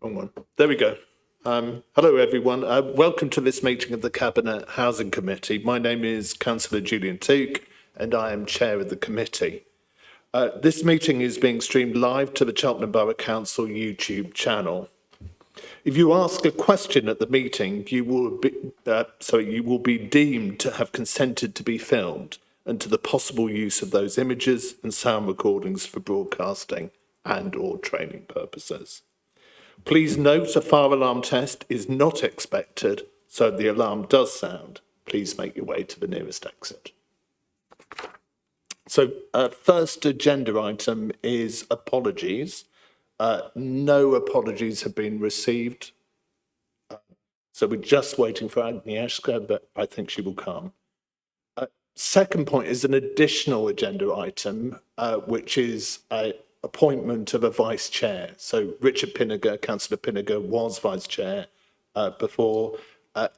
Wrong one. There we go. Hello, everyone. Welcome to this meeting of the Cabinet Housing Committee. My name is Councillor Julian Tuke, and I am chair of the committee. This meeting is being streamed live to the Cheltenham Borough Council YouTube channel. If you ask a question at the meeting, you will be deemed to have consented to be filmed and to the possible use of those images and sound recordings for broadcasting and/or training purposes. Please note a fire alarm test is not expected, so if the alarm does sound, please make your way to the nearest exit. So, first agenda item is apologies. No apologies have been received. So we're just waiting for Agnieszka, but I think she will come. Second point is an additional agenda item, which is a appointment of a vice chair. So Richard Pinniger, Councillor Pinniger, was vice chair before.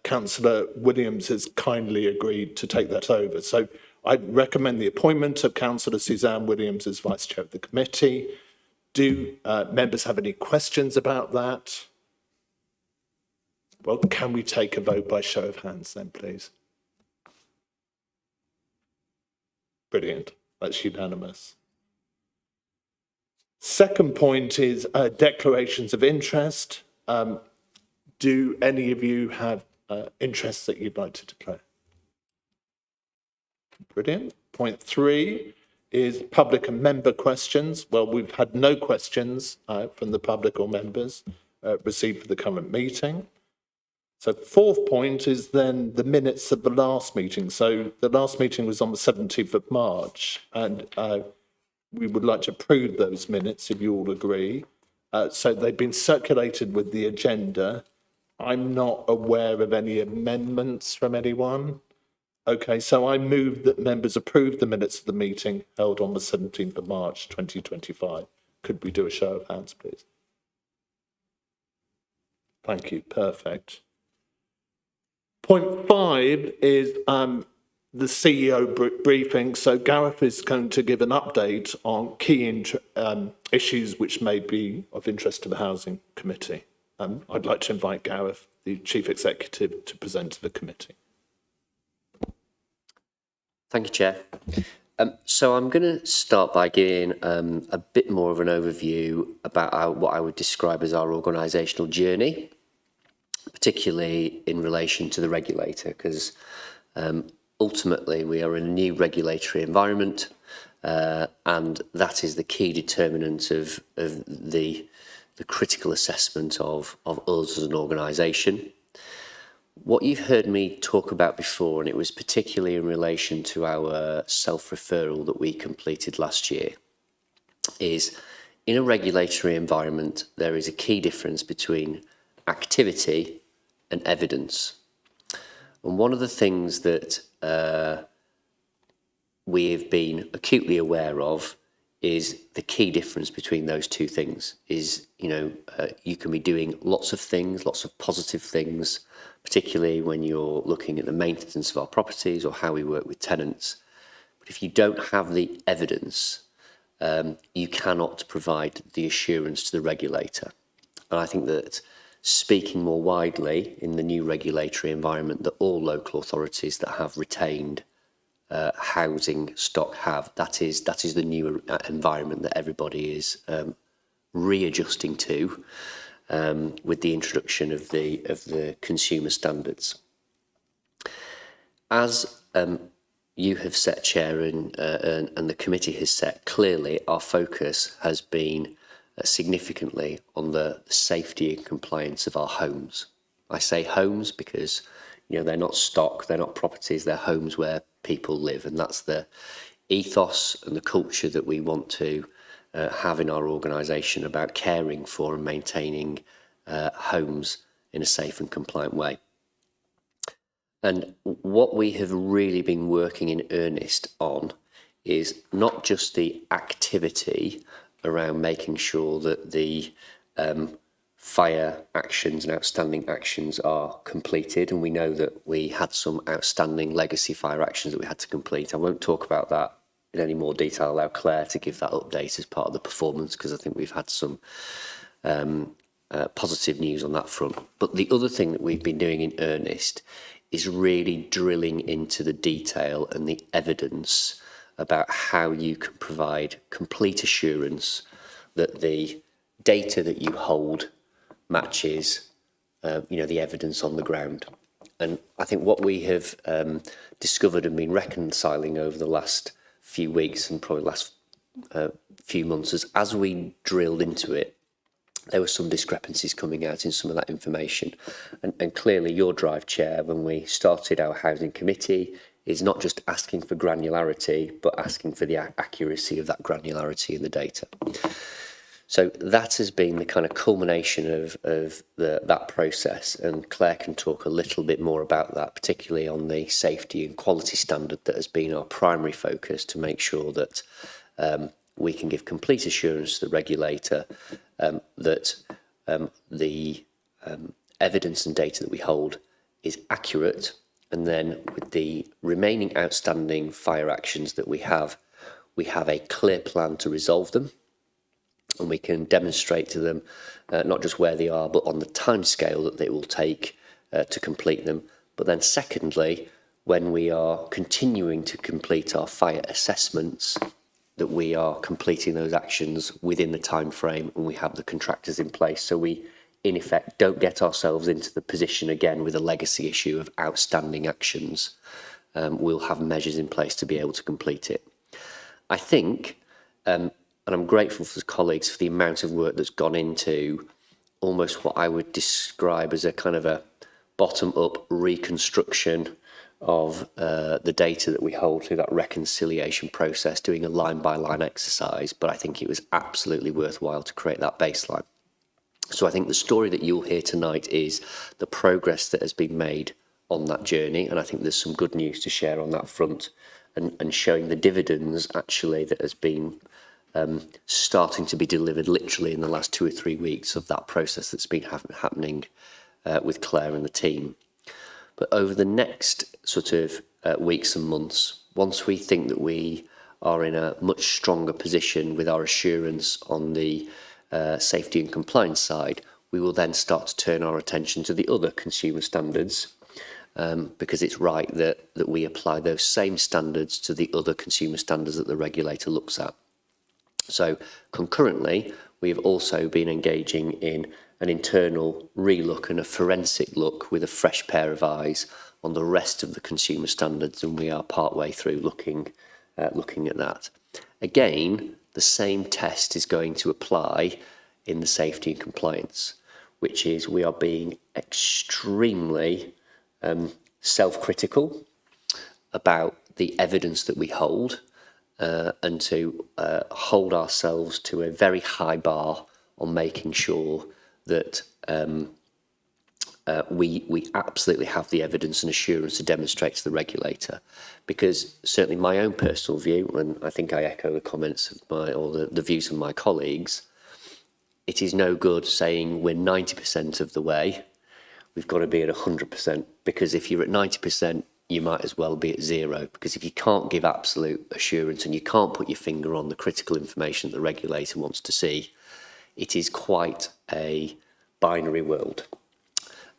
Councillor Williams has kindly agreed to take that over. So I recommend the appointment of Councillor Suzanne Williams as vice chair of the committee. Do members have any questions about that? Well, can we take a vote by show of hands then, please? Brilliant. That's unanimous. Second point is declarations of interest. Do any of you have interests that you'd like to declare? Brilliant. Point 3 is public and member questions. Well, we've had no questions from the public or members received for the current meeting. So fourth point is then the minutes of the last meeting. So the last meeting was on the 17th of March, and we would like to approve those minutes if you all agree. So they've been circulated with the agenda. I'm not aware of any amendments from anyone. Okay, so I move that members approve the minutes of the meeting held on the 17th of March 2025. Could we do a show of hands, please? Thank you, perfect. Point 5 is the CEO briefing. So Gareth is going to give an update on key issues which may be of interest to the Housing Committee. I'd like to invite Gareth, the Chief Executive, to present to the committee. Thank you, Chair. So I'm going to start by giving a bit more of an overview about what I would describe as our organisational journey, particularly in relation to the regulator, because ultimately we are in a new regulatory environment, and that is the key determinant of the critical assessment of us as an organisation. What you've heard me talk about before, and it was particularly in relation to our self-referral that we completed last year, is in a regulatory environment, there is a key difference between activity and evidence. And one of the things that we have been acutely aware of is the key difference between those two things is, you can be doing lots of things, lots of positive things, particularly when you're looking at the maintenance of our properties or how we work with tenants. But if you don't have the evidence, you cannot provide the assurance to the regulator. And I think that speaking more widely in the new regulatory environment that all local authorities that have retained housing stock have, that is the new environment that everybody is readjusting to with the introduction of the consumer standards. As you have set, Chair, and the committee has set, clearly our focus has been significantly on the safety and compliance of our homes. I say homes because they're not stock, they're not properties, they're homes where people live, and that's the ethos and the culture that we want to have in our organisation about caring for and maintaining homes in a safe and compliant way. And what we have really been working in earnest on is not just the activity around making sure that the fire actions and outstanding actions are completed, and we know that we had some outstanding legacy fire actions that we had to complete. I won't talk about that in any more detail. I'll allow Claire to give that update as part of the performance, because I think we've had some positive news on that front. But the other thing that we've been doing in earnest is really drilling into the detail and the evidence about how you can provide complete assurance that the data that you hold matches, the evidence on the ground. And I think what we have discovered and been reconciling over the last few weeks and probably last few months is, as we drilled into it, there were some discrepancies coming out in some of that information. And clearly your drive, Chair, when we started our housing committee, is not just asking for granularity, but asking for the accuracy of that granularity in the data. So that has been the kind of culmination of that process, and Claire can talk a little bit more about that, particularly on the safety and quality standard that has been our primary focus to make sure that we can give complete assurance to the regulator that the evidence and data that we hold is accurate, and then with the remaining outstanding fire actions that we have a clear plan to resolve them. And we can demonstrate to them not just where they are, but on the timescale that they will take to complete them. But then secondly, when we are continuing to complete our fire assessments, that we are completing those actions within the time frame and we have the contractors in place. So we, in effect, don't get ourselves into the position again with a legacy issue of outstanding actions. We'll have measures in place to be able to complete it. I think... and I'm grateful for the colleagues for the amount of work that's gone into almost what I would describe as a kind of a bottom-up reconstruction of the data that we hold through that reconciliation process, doing a line-by-line exercise. But I think it was absolutely worthwhile to create that baseline. So I think the story that you'll hear tonight is the progress that has been made on that journey. And I think there's some good news to share on that front, and showing the dividends actually that has been starting to be delivered literally in the last 2 or 3 weeks of that process that's been happening with Claire and the team. But over the next sort of weeks and months, once we think that we are in a much stronger position with our assurance on the safety and compliance side, we will then start to turn our attention to the other consumer standards, because it's right that we apply those same standards to the other consumer standards that the regulator looks at. So concurrently, we have also been engaging in an internal relook and a forensic look with a fresh pair of eyes on the rest of the consumer standards, and we are partway through looking at that. Again, the same test is going to apply in the safety and compliance, which is we are being extremely self-critical about the evidence that we hold, and to hold ourselves to a very high bar on making sure that we absolutely have the evidence and assurance to demonstrate to the regulator. Because certainly my own personal view, and I think I echo the comments of the views of my colleagues, it is no good saying we're 90% of the way. We've got to be at 100%, because if you're at 90%, you might as well be at 0, because if you can't give absolute assurance and you can't put your finger on the critical information that the regulator wants to see, it is quite a binary world.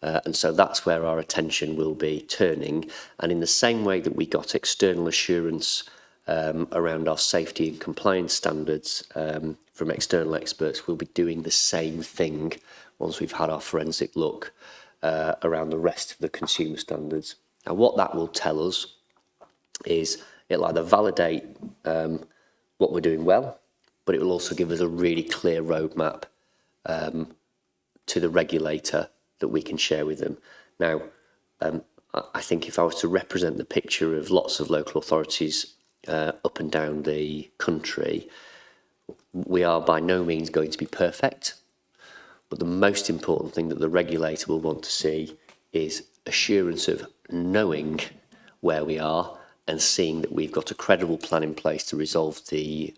And so that's where our attention will be turning. And in the same way that we got external assurance around our safety and compliance standards from external experts, we'll be doing the same thing once we've had our forensic look around the rest of the consumer standards. Now, what that will tell us is it'll either validate what we're doing well, but it will also give us a really clear roadmap to the regulator that we can share with them. Now, I think if I was to represent the picture of lots of local authorities up and down the country, we are by no means going to be perfect, but the most important thing that the regulator will want to see is assurance of knowing where we are and seeing that we've got a credible plan in place to resolve the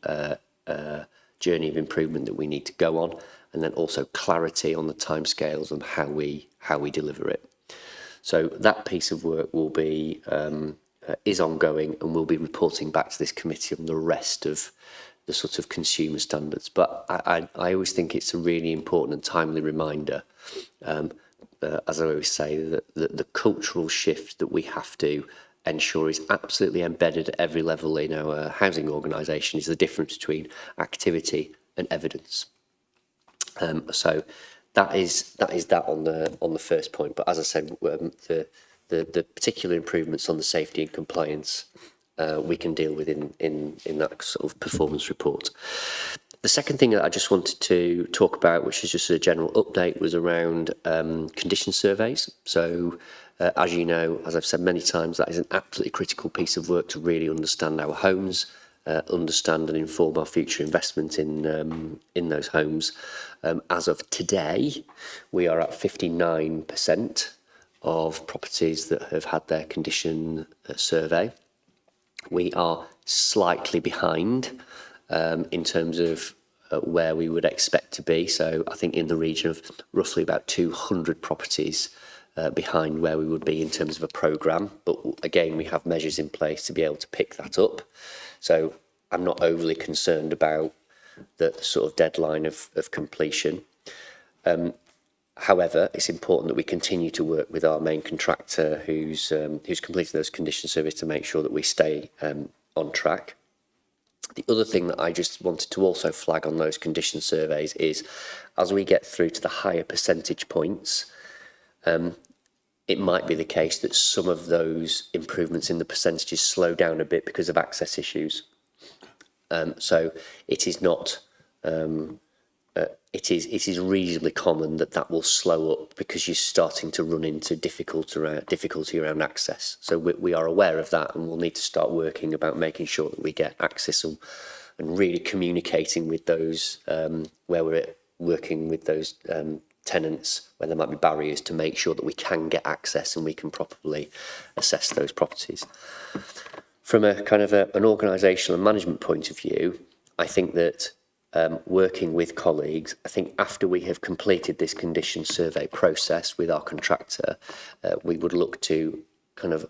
journey of improvement that we need to go on, and then also clarity on the timescales and how we deliver it. So that piece of work will be is ongoing, and we'll be reporting back to this committee on the rest of the sort of consumer standards. But I always think it's a really important and timely reminder, as I always say, that the cultural shift that we have to ensure is absolutely embedded at every level in our housing organisation is the difference between activity and evidence. So that is that on the first point. But as I said, the particular improvements on the safety and compliance we can deal with in that sort of performance report. The second thing that I just wanted to talk about, which is just a general update, was around condition surveys. So, as you know, as I've said many times, that is an absolutely critical piece of work to really understand our homes, understand and inform our future investment in those homes. As of today, we are at 59% of properties that have had their condition survey. We are slightly behind in terms of where we would expect to be. So I think in the region of roughly about 200 properties behind where we would be in terms of a programme. But again, we have measures in place to be able to pick that up. So I'm not overly concerned about the sort of deadline of completion. However, it's important that we continue to work with our main contractor who's completing those condition surveys to make sure that we stay on track. The other thing that I just wanted to also flag on those condition surveys is, as we get through to the higher percentage points, it might be the case that some of those improvements in the percentages slow down a bit because of access issues. So it is not. It is reasonably common that will slow up because you're starting to run into difficulty around access. So we are aware of that, and we'll need to start working about making sure that we get access and really communicating with those where we're working with those tenants where there might be barriers to make sure that we can get access and we can properly assess those properties. From a kind of an organisational and management point of view, I think that working with colleagues, I think after we have completed this condition survey process with our contractor, we would look to kind of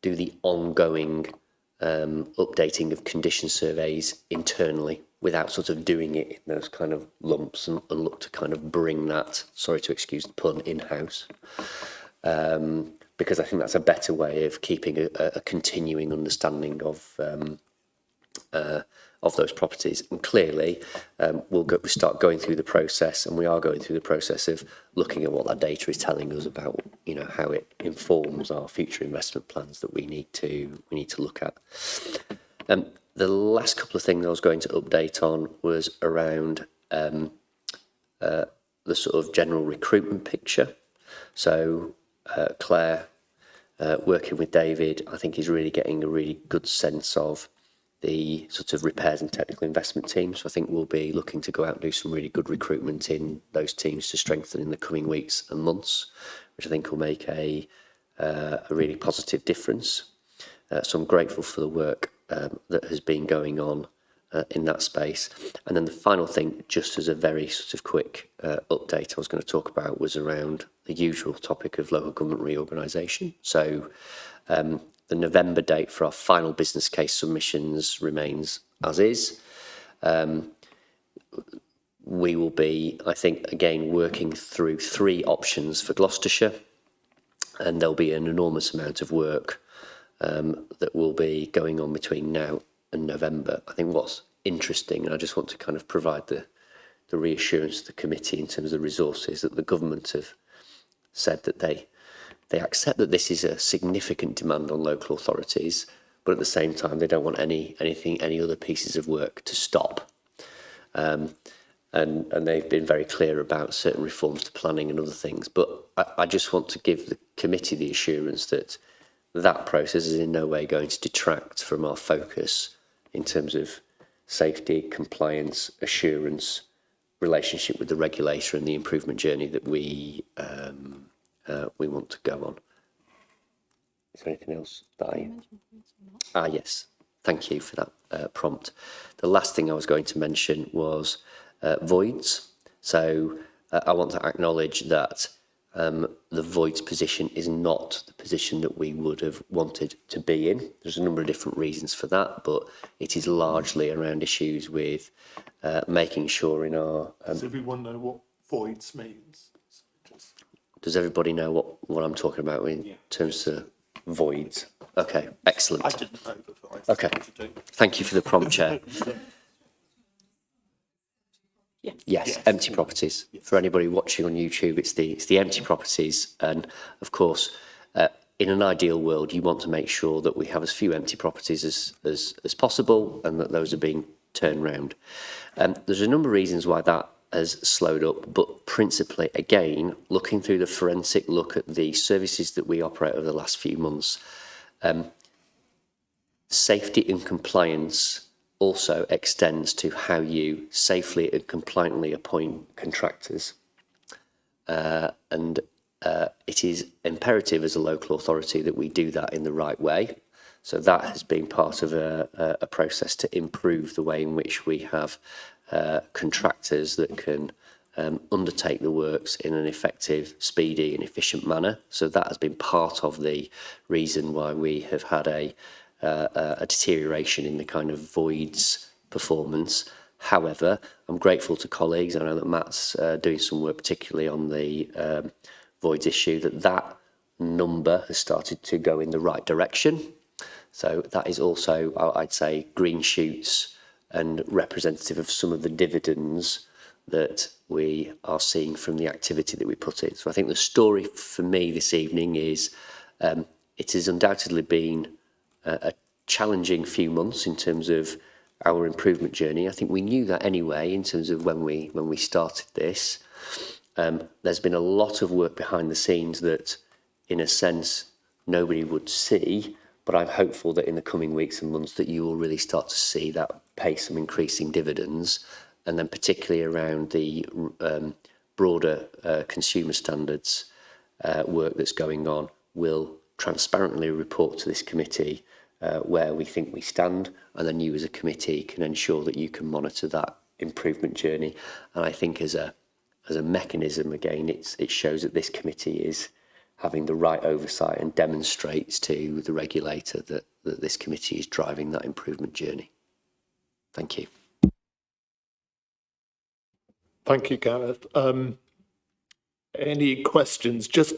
do the ongoing updating of condition surveys internally without sort of doing it in those kind of lumps, and look to kind of bring that, sorry to excuse the pun, in-house. Because I think that's a better way of keeping a continuing understanding of those properties. And clearly, we'll start going through the process, and we are going through the process of looking at what that data is telling us about, you know, how it informs our future investment plans that we need to look at. The last couple of things I was going to update on was around the sort of general recruitment picture. So Claire, working with David, I think is really getting a really good sense of the sort of repairs and technical investment team. So I think we'll be looking to go out and do some really good recruitment in those teams to strengthen in the coming weeks and months, which I think will make a really positive difference. So I'm grateful for the work that has been going on in that space. And then the final thing, just as a very sort of quick update I was going to talk about, was around the usual topic of local government reorganisation. So the November date for our final business case submissions remains as is. We will be, I think, again, working through 3 options for Gloucestershire, and there'll be an enormous amount of work that will be going on between now and November. I think what's interesting, and I just want to kind of provide the reassurance to the committee in terms of the resources, that the government have said that they accept that this is a significant demand on local authorities, but at the same time they don't want any other pieces of work to stop. And they've been very clear about certain reforms to planning and other things. But I just want to give the committee the assurance that that process is in no way going to detract from our focus in terms of safety, compliance, assurance, relationship with the regulator, and the improvement journey that we want to go on. Is there anything else that yes, thank you for that prompt. The last thing I was going to mention was voids. So I want to acknowledge that the voids position is not the position that we would have wanted to be in. There's a number of different reasons for that, but it is largely around issues with making sure in our... Does everyone know what voids means? does everybody know what I'm talking about in terms of voids? Okay, excellent. I didn't know before. Okay, thank you for the prompt, Chair. Yes, empty properties. For anybody watching on YouTube, it's the empty properties, and of course, in an ideal world, you want to make sure that we have as few empty properties as possible, and that those are being turned round. There's a number of reasons why that has slowed up, but principally, again, looking through the forensic look at the services that we operate over the last few months, safety and compliance also extends to how you safely and compliantly appoint contractors. And it is imperative as a local authority that we do that in the right way. So that has been part of a process to improve the way in which we have contractors that can undertake the works in an effective, speedy and efficient manner. So that has been part of the reason why we have had a deterioration in the kind of voids performance. However, I'm grateful to colleagues. I know that Matt's doing some work, particularly on the voids issue, that number has started to go in the right direction. So that is also, I'd say, green shoots and representative of some of the dividends that we are seeing from the activity that we put in. So I think the story for me this evening is it has undoubtedly been a challenging few months in terms of our improvement journey. I think we knew that anyway in terms of when we started this. There's been a lot of work behind the scenes that, in a sense, nobody would see, but I'm hopeful that in the coming weeks and months that you will really start to see that pay some increasing dividends, and then particularly around the broader consumer standards work that's going on. We'll transparently report to this committee where we think we stand, and then you as a committee can ensure that you can monitor that improvement journey. And I think as a mechanism, again, it shows that this committee is having the right oversight and demonstrates to the regulator that this committee is driving that improvement journey. Thank you. Thank you, Gareth. Any questions? Just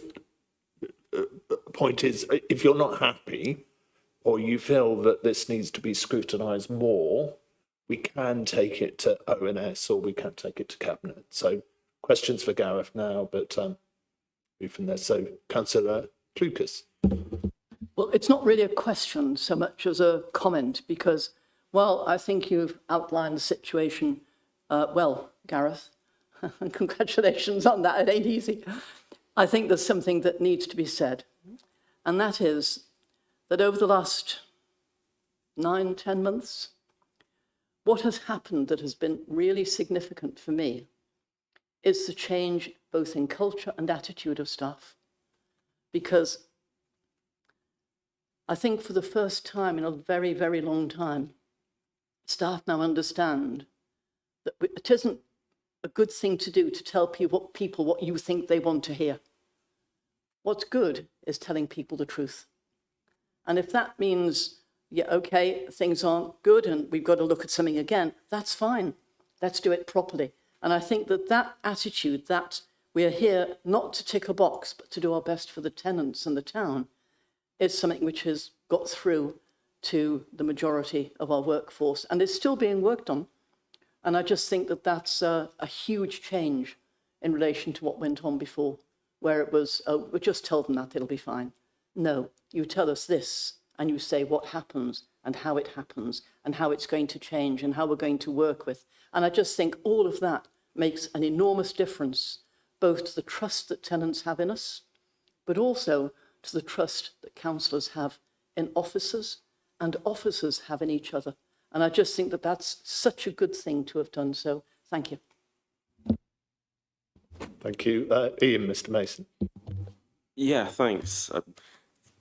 point is, if you're not happy or you feel that this needs to be scrutinised more, we can take it to ONS or we can take it to Cabinet. So questions for Gareth now, but move from there. So Councillor Lucas. Well, it's not really a question so much as a comment, because, well, I think you've outlined the situation well, Gareth, and congratulations on that. It ain't easy. I think there's something that needs to be said, and that is that over the last 9-10 months, what has happened that has been really significant for me is the change both in culture and attitude of staff. Because I think for the first time in a very, very long time, staff now understand that it isn't a good thing to do to tell people what you think they want to hear. What's good is telling people the truth. And if that means, yeah, okay, things aren't good and we've got to look at something again, that's fine. Let's do it properly. And I think that attitude, that we are here not to tick a box, but to do our best for the tenants and the town, is something which has got through to the majority of our workforce and is still being worked on. And I just think that that's a huge change in relation to what went on before, where it was, oh, we just tell them that, it'll be fine. No, you tell us this and you say what happens and how it happens and how it's going to change and how we're going to work with. And I just think all of that makes an enormous difference, both to the trust that tenants have in us, but also to the trust that councillors have in officers and officers have in each other. And I just think that that's such a good thing to have done. So thank you. Thank you. Ian, Mr. Mason. Yeah, thanks. I've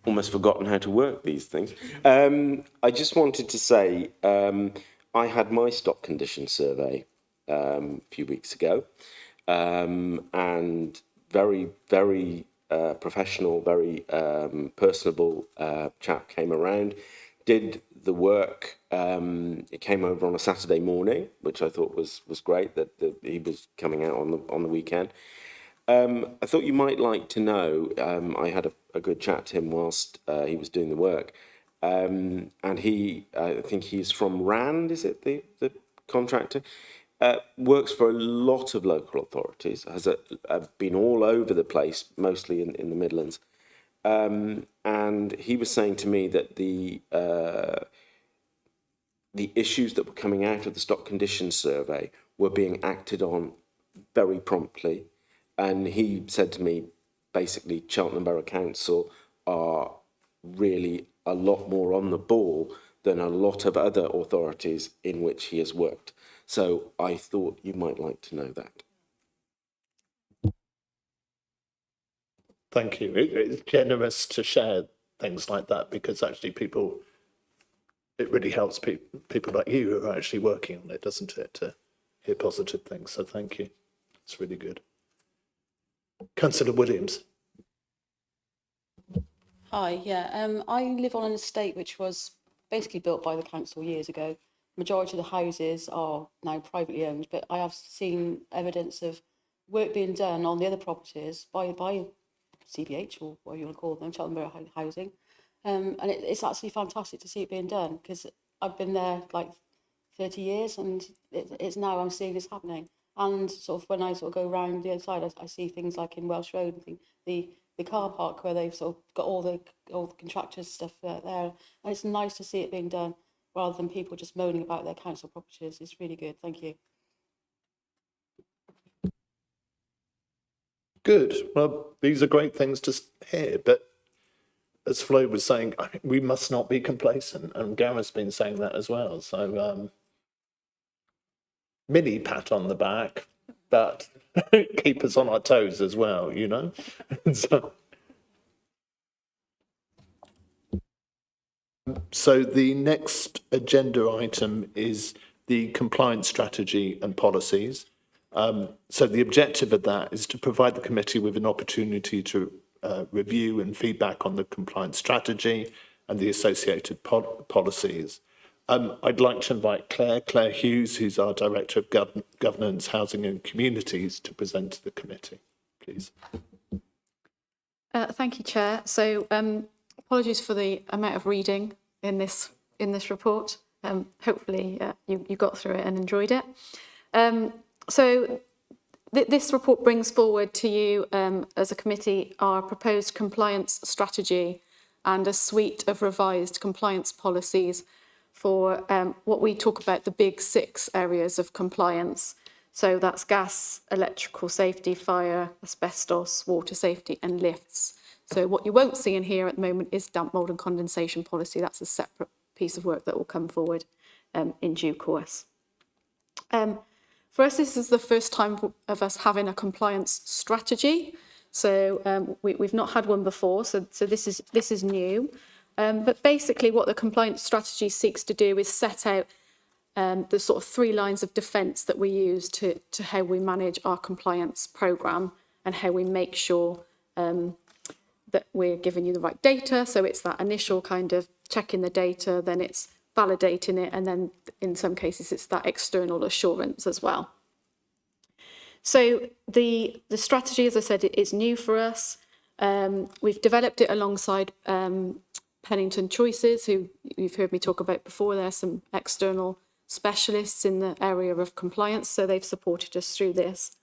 almost forgotten how to work these things. I just wanted to say I had my stock condition survey a few weeks ago, and very, very professional, very personable chap came around, did the work. It came over on a Saturday morning, which I thought was great that he was coming out on the weekend. I thought you might like to know, I had a good chat to him whilst he was doing the work. And I think he's from Rand, is it, the contractor? Works for a lot of local authorities, has been all over the place, mostly in the Midlands. And he was saying to me that the issues that were coming out of the stock condition survey were being acted on very promptly. And he said to me, basically, Cheltenham Borough Council are really a lot more on the ball than a lot of other authorities in which he has worked. So I thought you might like to know that. Thank you. It's generous to share things like that, because actually it really helps people like you who are actually working on it, doesn't it, to hear positive things. So thank you. It's really good. Councillor Williams. Hi, yeah. I live on an estate which was basically built by the council years ago. Majority of the houses are now privately owned, but I have seen evidence of work being done on the other properties by CBH, or what you want to call them, Cheltenham Borough Housing. And it's actually fantastic to see it being done, because I've been there like 30 years and it's now I'm seeing this happening. And sort of when I sort of go around the other side, I see things like in Welsh Road, and the car park where they've sort of got all the contractors stuff there. And it's nice to see it being done rather than people just moaning about their council properties. It's really good. Thank you. Good. Well, these are great things to hear, but as Flo was saying, we must not be complacent, and Gareth's been saying that as well. So, mini pat on the back, but keep us on our toes as well, you know? So the next agenda item is the compliance strategy and policies. So the objective of that is to provide the committee with an opportunity to review and feedback on the compliance strategy and the associated policies. I'd like to invite Claire Hughes, who's our Director of Governance, Housing and Communities, to present to the committee, please. Thank you, Chair. So apologies for the amount of reading in this report. Hopefully you got through it and enjoyed it. So this report brings forward to you as a committee our proposed compliance strategy and a suite of revised compliance policies for what we talk about the big 6 areas of compliance. So that's gas, electrical safety, fire, asbestos, water safety and lifts. So what you won't see in here at the moment is damp, mould and condensation policy. That's a separate piece of work that will come forward in due course. For us, this is the first time of us having a compliance strategy. So we've not had one before, so this is new. But basically what the compliance strategy seeks to do is set out the sort of 3 lines of defence that we use to how we manage our compliance programme and how we make sure that we're giving you the right data. So it's that initial kind of checking the data, then it's validating it, and then in some cases it's that external assurance as well. So the strategy, as I said, it is new for us. We've developed it alongside Pennington Choices, who you've heard me talk about before. There are some external specialists in the area of compliance, so they've supported us through this.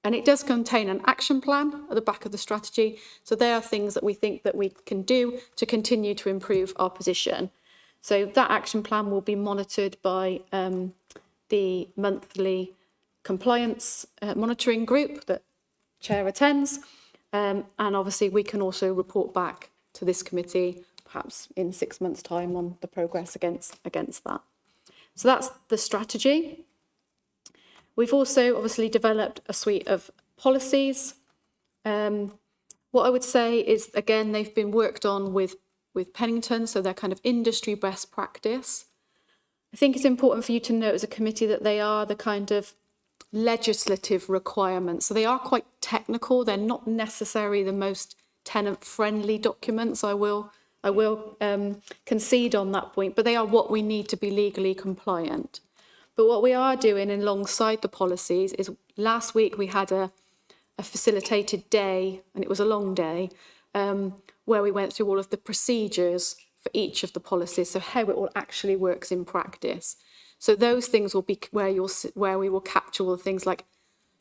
And it does contain an action plan at the back of the strategy. So there are things that we think that we can do to continue to improve our position. So that action plan will be monitored by the monthly compliance monitoring group that Chair attends. And obviously we can also report back to this committee perhaps in 6 months' time on the progress against that. So that's the strategy. We've also obviously developed a suite of policies. What I would say is, again, they've been worked on with Pennington, so they're kind of industry best practice. I think it's important for you to note as a committee that they are the kind of legislative requirements. So they are quite technical. They're not necessarily the most tenant-friendly documents. I will concede on that point, but they are what we need to be legally compliant. But what we are doing alongside the policies is last week we had a facilitated day, and it was a long day, where we went through all of the procedures for each of the policies, so how it all actually works in practice. So those things will be where we will capture all the things like,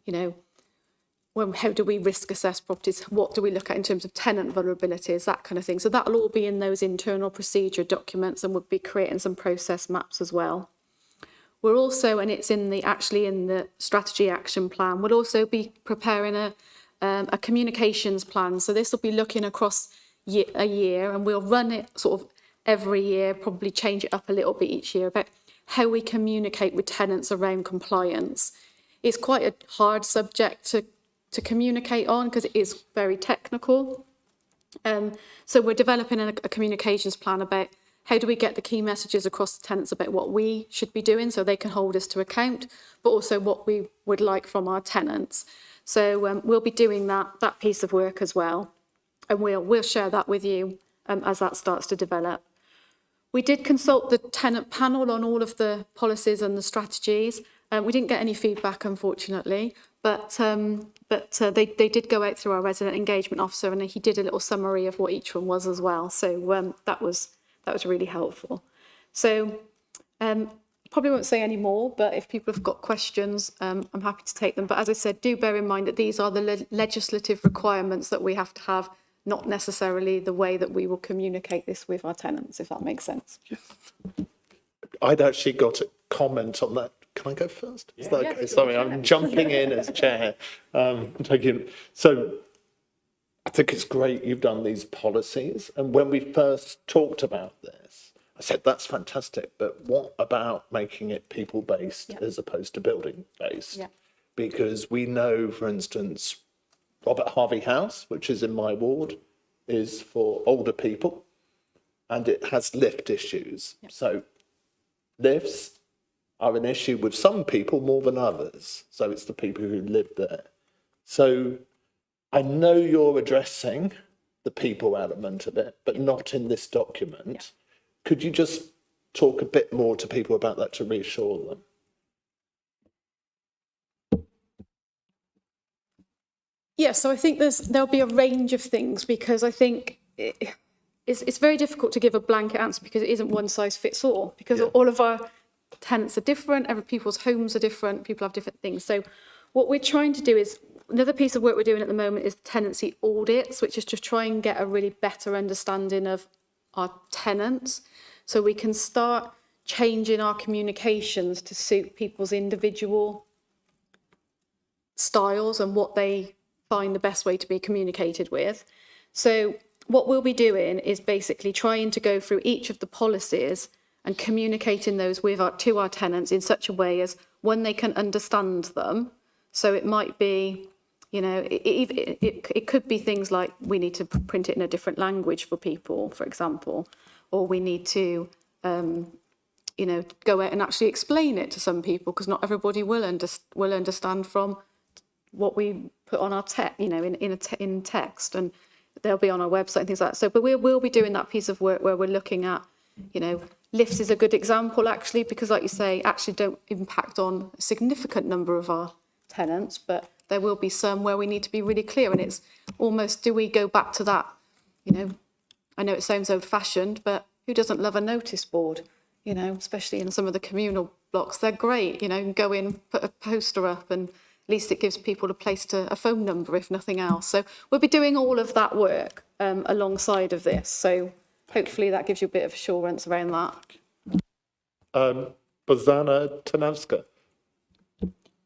you know, how do we risk assess properties? What do we look at in terms of tenant vulnerabilities, that kind of thing. So that'll all be in those internal procedure documents, and we'll be creating some process maps as well. We're also, and it's in the strategy action plan, we'll also be preparing a communications plan. So this will be looking across a year, and we'll run it sort of every year, probably change it up a little bit each year, about how we communicate with tenants around compliance. It's quite a hard subject to communicate on because it is very technical. So we're developing a communications plan about how do we get the key messages across the tenants about what we should be doing so they can hold us to account, but also what we would like from our tenants. So we'll be doing that piece of work as well, and we'll share that with you as that starts to develop. We did consult the tenant panel on all of the policies and the strategies. We didn't get any feedback, unfortunately, but they did go out through our resident engagement officer, and he did a little summary of what each one was as well. So that was really helpful. So probably won't say any more, but if people have got questions, I'm happy to take them. But as I said, do bear in mind that these are the legislative requirements that we have to have, not necessarily the way that we will communicate this with our tenants, if that makes sense. I'd actually got a comment on that. Can I go first? Is that okay? Sorry, I'm jumping in as chair. So I think it's great you've done these policies. And when we first talked about this, I said, that's fantastic. But what about making it people-based as opposed to building-based? Yeah. Because we know, for instance, Robert Harvey House, which is in my ward, is for older people, and it has lift issues. Yeah. So lifts are an issue with some people more than others. So it's the people who live there. So I know you're addressing the people element of it, but not in this document. Yeah. Could you just talk a bit more to people about that to reassure them? Yeah, so I think there'll be a range of things, because I think it's very difficult to give a blanket answer because it isn't one size fits all, because all of our tenants are different, every people's homes are different, people have different things. So what we're trying to do is, another piece of work we're doing at the moment is tenancy audits, which is to try and get a really better understanding of our tenants, so we can start changing our communications to suit people's individual styles and what they find the best way to be communicated with. So what we'll be doing is basically trying to go through each of the policies and communicating those to our tenants in such a way as, one, they can understand them. So it might be, you know, it could be things like we need to print it in a different language for people, for example, or we need to, you know, go out and actually explain it to some people, because not everybody will understand from what we put on our you know, in text, and they'll be on our website and things like that. So, but we'll be doing that piece of work where we're looking at, you know, lifts is a good example actually, because like you say, actually don't impact on a significant number of our tenants, but there will be some where we need to be really clear, and it's almost, do we go back to that, you know, I know it sounds old-fashioned, but who doesn't love a notice board, you know, especially in some of the communal blocks? They're great, you know, you can go in, put a poster up, and at least it gives people a phone number, if nothing else. So we'll be doing all of that work alongside of this. So hopefully that gives you a bit of assurance around that. Bozana Tanowska.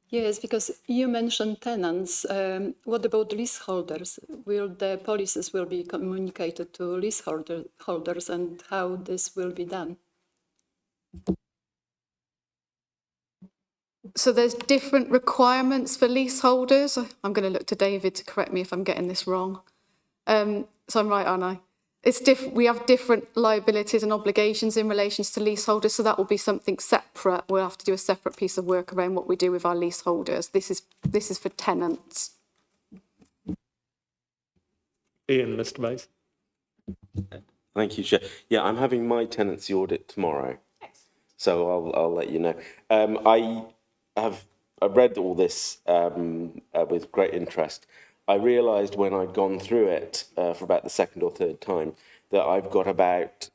Yes, because you mentioned tenants. What about leaseholders? The policies will be communicated to leaseholders, and how this will be done? So there's different requirements for leaseholders. I'm going to look to David to correct me if I'm getting this wrong. So I'm right, aren't I? we have different liabilities and obligations in relation to leaseholders, so that will be something separate. We'll have to do a separate piece of work around what we do with our leaseholders. This is for tenants. Ian, Mr. Mays. Thank you, Chair. Yeah, I'm having my tenancy audit tomorrow, so I'll let you know. I've read all this with great interest. I realised when I'd gone through it for about the second or third time that I've got about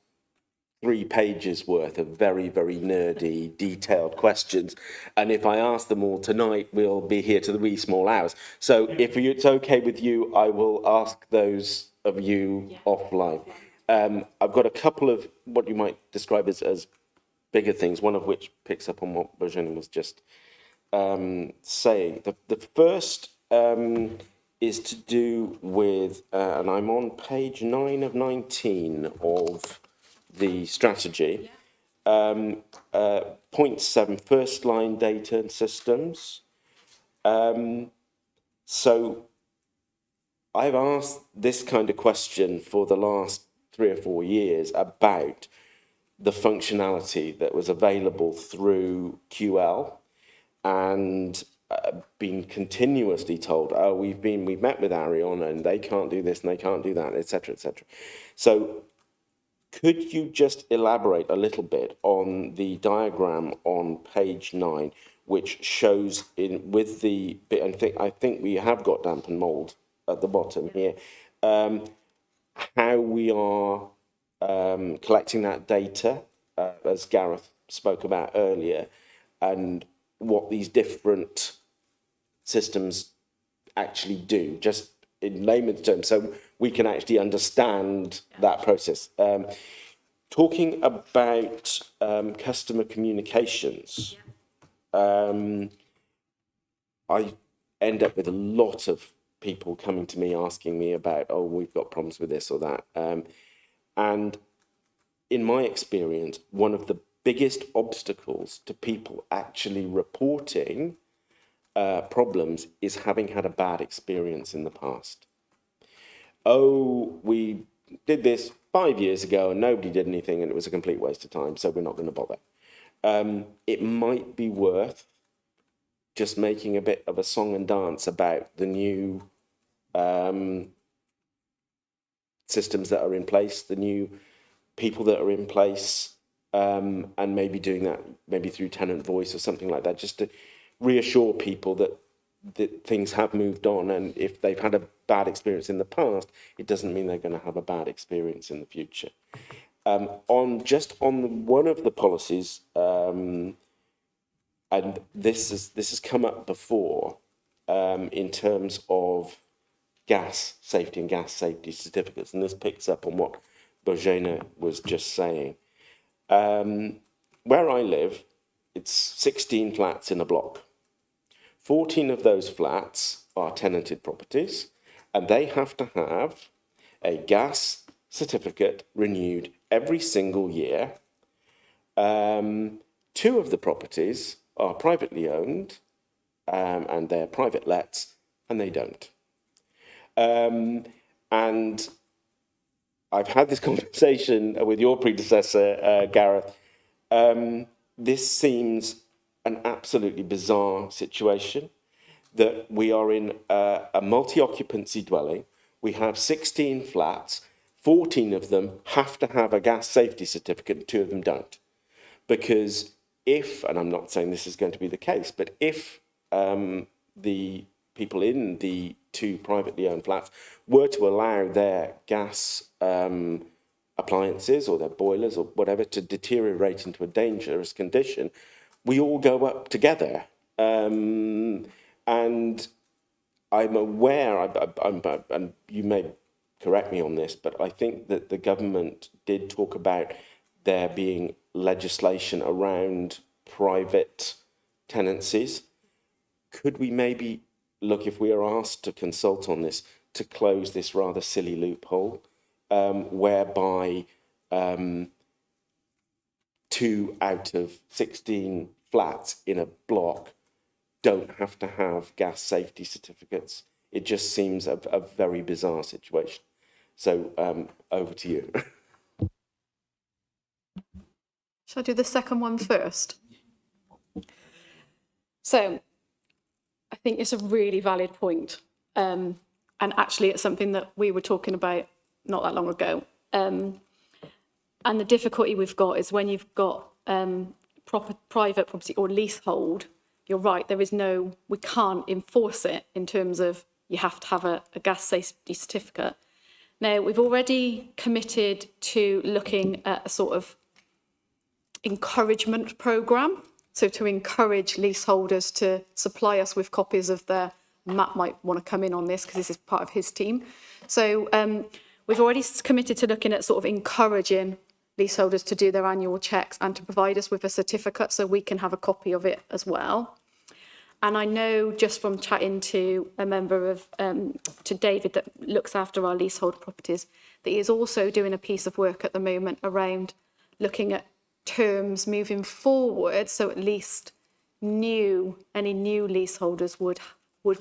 3 pages worth of very, very nerdy, detailed questions. And if I ask them all tonight, we'll be here to the wee small hours. So if it's okay with you, I will ask those of you offline. I've got a couple of what you might describe as bigger things, one of which picks up on what Bojana was just saying. The first is to do with, and I'm on page 9 of 19 of the strategy, point 7, first line data and systems. So I've asked this kind of question for the last 3 or 4 years about the functionality that was available through QL, and been continuously told, oh, we've met with Arion and they can't do this and they can't do that, etc., etc. So could you just elaborate a little bit on the diagram on page 9, which shows with the bit, and I think we have got damp and mould at the bottom here, how we are collecting that data, as Gareth spoke about earlier, and what these different systems actually do, just in layman's terms, so we can actually understand that process. Talking about customer communications, I end up with a lot of people coming to me asking me about, oh, we've got problems with this or that. And in my experience, one of the biggest obstacles to people actually reporting problems is having had a bad experience in the past. Oh, we did this 5 years ago and nobody did anything and it was a complete waste of time, so we're not going to bother. It might be worth just making a bit of a song and dance about the new systems that are in place, the new people that are in place, and maybe doing that maybe through tenant voice or something like that, just to reassure people that things have moved on, and if they've had a bad experience in the past, it doesn't mean they're going to have a bad experience in the future. On one of the policies, and this has come up before, in terms of gas safety and gas safety certificates, and this picks up on what Bojana was just saying. Where I live, it's 16 flats in a block. 14 of those flats are tenanted properties, and they have to have a gas certificate renewed every single year. 2 of the properties are privately owned, and they're private lets, and they don't. And I've had this conversation with your predecessor, Gareth. This seems an absolutely bizarre situation, that we are in a multi-occupancy dwelling. We have 16 flats, 14 of them have to have a gas safety certificate, 2 of them don't. Because if, and I'm not saying this is going to be the case, but if the people in the 2 privately owned flats were to allow their gas appliances or their boilers or whatever to deteriorate into a dangerous condition, we all go up together. And I'm aware, and you may correct me on this, but I think that the government did talk about there being legislation around private tenancies. Could we maybe look, if we are asked to consult on this, to close this rather silly loophole, whereby 2 out of 16 flats in a block don't have to have gas safety certificates? It just seems a very bizarre situation. So over to you. Shall I do the second one first? So I think it's a really valid point. And actually it's something that we were talking about not that long ago. And the difficulty we've got is when you've got private property or leasehold, you're right, we can't enforce it in terms of you have to have a gas safety certificate. Now, we've already committed to looking at a sort of encouragement programme, so to encourage leaseholders to supply us with copies of their, Matt might want to come in on this because this is part of his team. So we've already committed to looking at sort of encouraging leaseholders to do their annual checks and to provide us with a certificate so we can have a copy of it as well. And I know just from chatting to a member of, to David that looks after our leasehold properties, that he is also doing a piece of work at the moment around looking at terms moving forward, so at least any new leaseholders would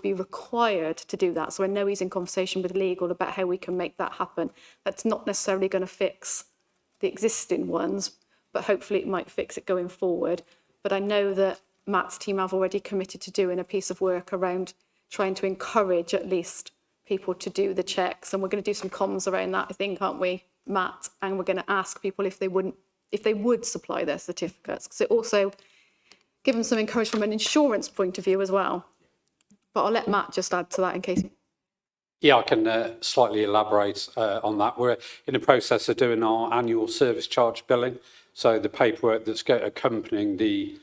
be required to do that. So I know he's in conversation with legal about how we can make that happen. That's not necessarily going to fix the existing ones, but hopefully it might fix it going forward. But I know that Matt's team have already committed to doing a piece of work around trying to encourage at least people to do the checks. And we're going to do some comms around that, I think, aren't we, Matt? And we're going to ask people if they would supply their certificates. Because it also gives them some encouragement from an insurance point of view as well. But I'll let Matt just add to that in case. Yeah, I can slightly elaborate on that. We're in the process of doing our annual service charge billing. So the paperwork that's accompanying the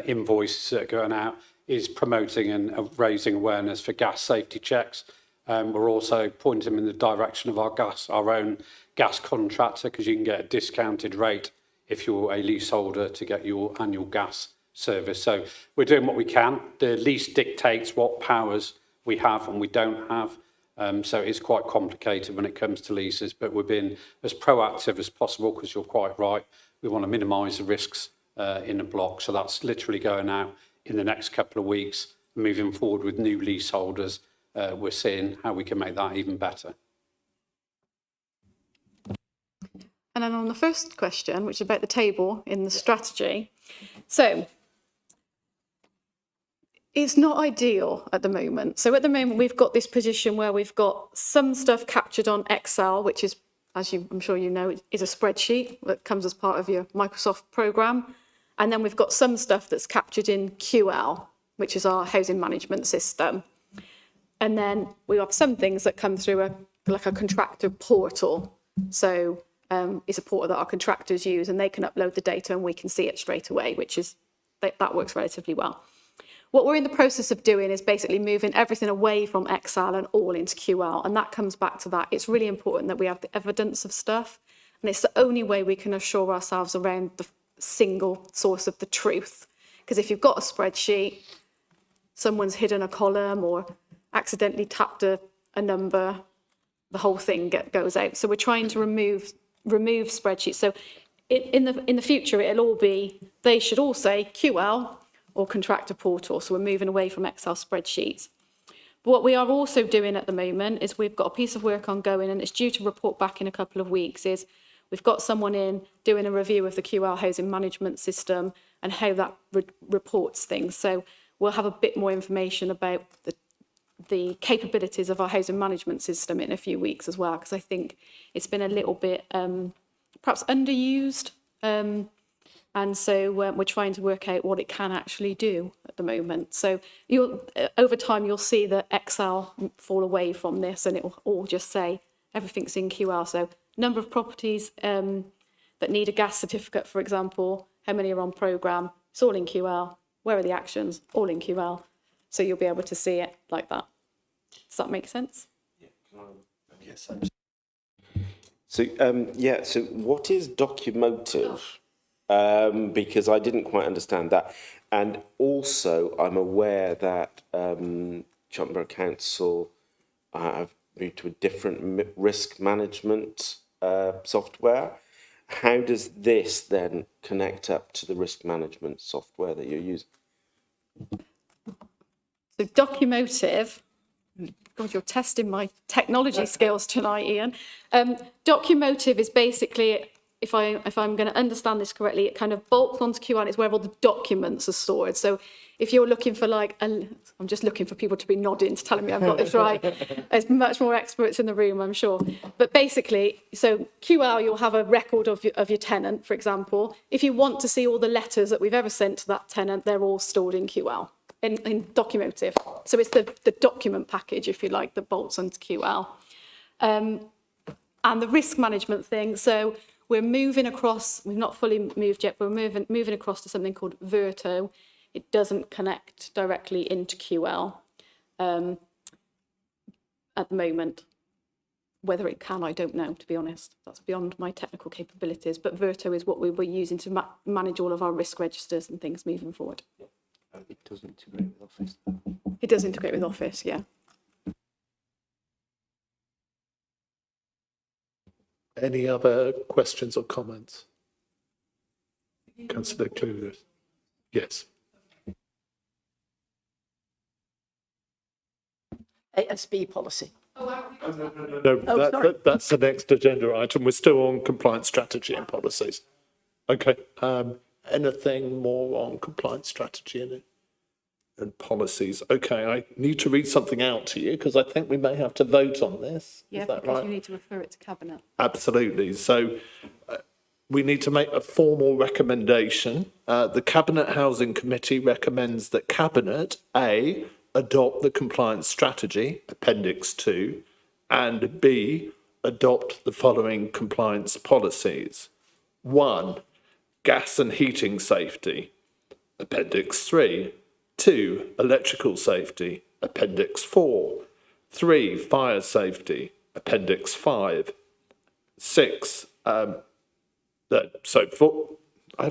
invoices that are going out is promoting and raising awareness for gas safety checks. We're also pointing them in the direction of our own gas contractor, because you can get a discounted rate if you're a leaseholder to get your annual gas service. So we're doing what we can. The lease dictates what powers we have and we don't have. So it's quite complicated when it comes to leases, but we're being as proactive as possible, because you're quite right. We want to minimise the risks in a block. So that's literally going out in the next couple of weeks, moving forward with new leaseholders. We're seeing how we can make that even better. And then on the first question, which is about the table in the strategy. So it's not ideal at the moment. So at the moment, we've got this position where we've got some stuff captured on Excel, which is, I'm sure you know, is a spreadsheet that comes as part of your Microsoft program. And then we've got some stuff that's captured in QL, which is our housing management system. And then we have some things that come through like a contractor portal. So it's a portal that our contractors use, and they can upload the data and we can see it straight away, which is, that works relatively well. What we're in the process of doing is basically moving everything away from Excel and all into QL. And that comes back to that. It's really important that we have the evidence of stuff. And it's the only way we can assure ourselves around the single source of the truth. Because if you've got a spreadsheet, someone's hidden a column or accidentally tapped a number, the whole thing goes out. So we're trying to remove spreadsheets. So in the future, it'll all be, they should all say QL or contractor portal. So we're moving away from Excel spreadsheets. But what we are also doing at the moment is we've got a piece of work ongoing, and it's due to report back in a couple of weeks, is we've got someone in doing a review of the QL housing management system and how that reports things. So we'll have a bit more information about the capabilities of our housing management system in a few weeks as well, because I think it's been a little bit perhaps underused. And so we're trying to work out what it can actually do at the moment. So over time, you'll see that Excel fall away from this, and it will all just say everything's in QL. So number of properties that need a gas certificate, for example, how many are on programme, it's all in QL. Where are the actions? All in QL. So you'll be able to see it like that. Does that make sense? Yes. So, so what is documotive? Because I didn't quite understand that. And also, I'm aware that Cheltenham Borough Council have moved to a different risk management software. How does this then connect up to the risk management software that you're using? So Documotive God, you're testing my technology skills tonight, Ian. Documotive is basically, if I'm going to understand this correctly, it kind of bolts onto QL. It's where all the documents are stored. So if you're looking for I'm just looking for people to be nodding, to telling me I've got this right. There's much more experts in the room, I'm sure. But basically, so QL, you'll have a record of your tenant, for example. If you want to see all the letters that we've ever sent to that tenant, they're all stored in QL, in Documotive. So it's the document package, if you like, that bolts onto QL. And the risk management thing, so we're moving across, we've not fully moved yet, but we're moving across to something called Verto. It doesn't connect directly into QL at the moment. Whether it can, I don't know, to be honest. That's beyond my technical capabilities. But Verto is what we were using to manage all of our risk registers and things moving forward. It does integrate with Office. It does integrate with Office, yeah. Any other questions or comments? Councillor Cludius. Yes. ASB policy. No, that's the next agenda item. We're still on compliance strategy and policies. Okay. Anything more on compliance strategy and policies? Okay, I need to read something out to you because I think we may have to vote on this. Yeah, Is that because right? you need to refer it to Cabinet. Absolutely. So we need to make a formal recommendation. The Cabinet Housing Committee recommends that Cabinet, A, adopt the compliance strategy, Appendix 2, and B, adopt the following compliance policies. 1, gas and heating safety, Appendix 3. 2, electrical safety, Appendix 4. 3, fire safety, Appendix 5. 6, I've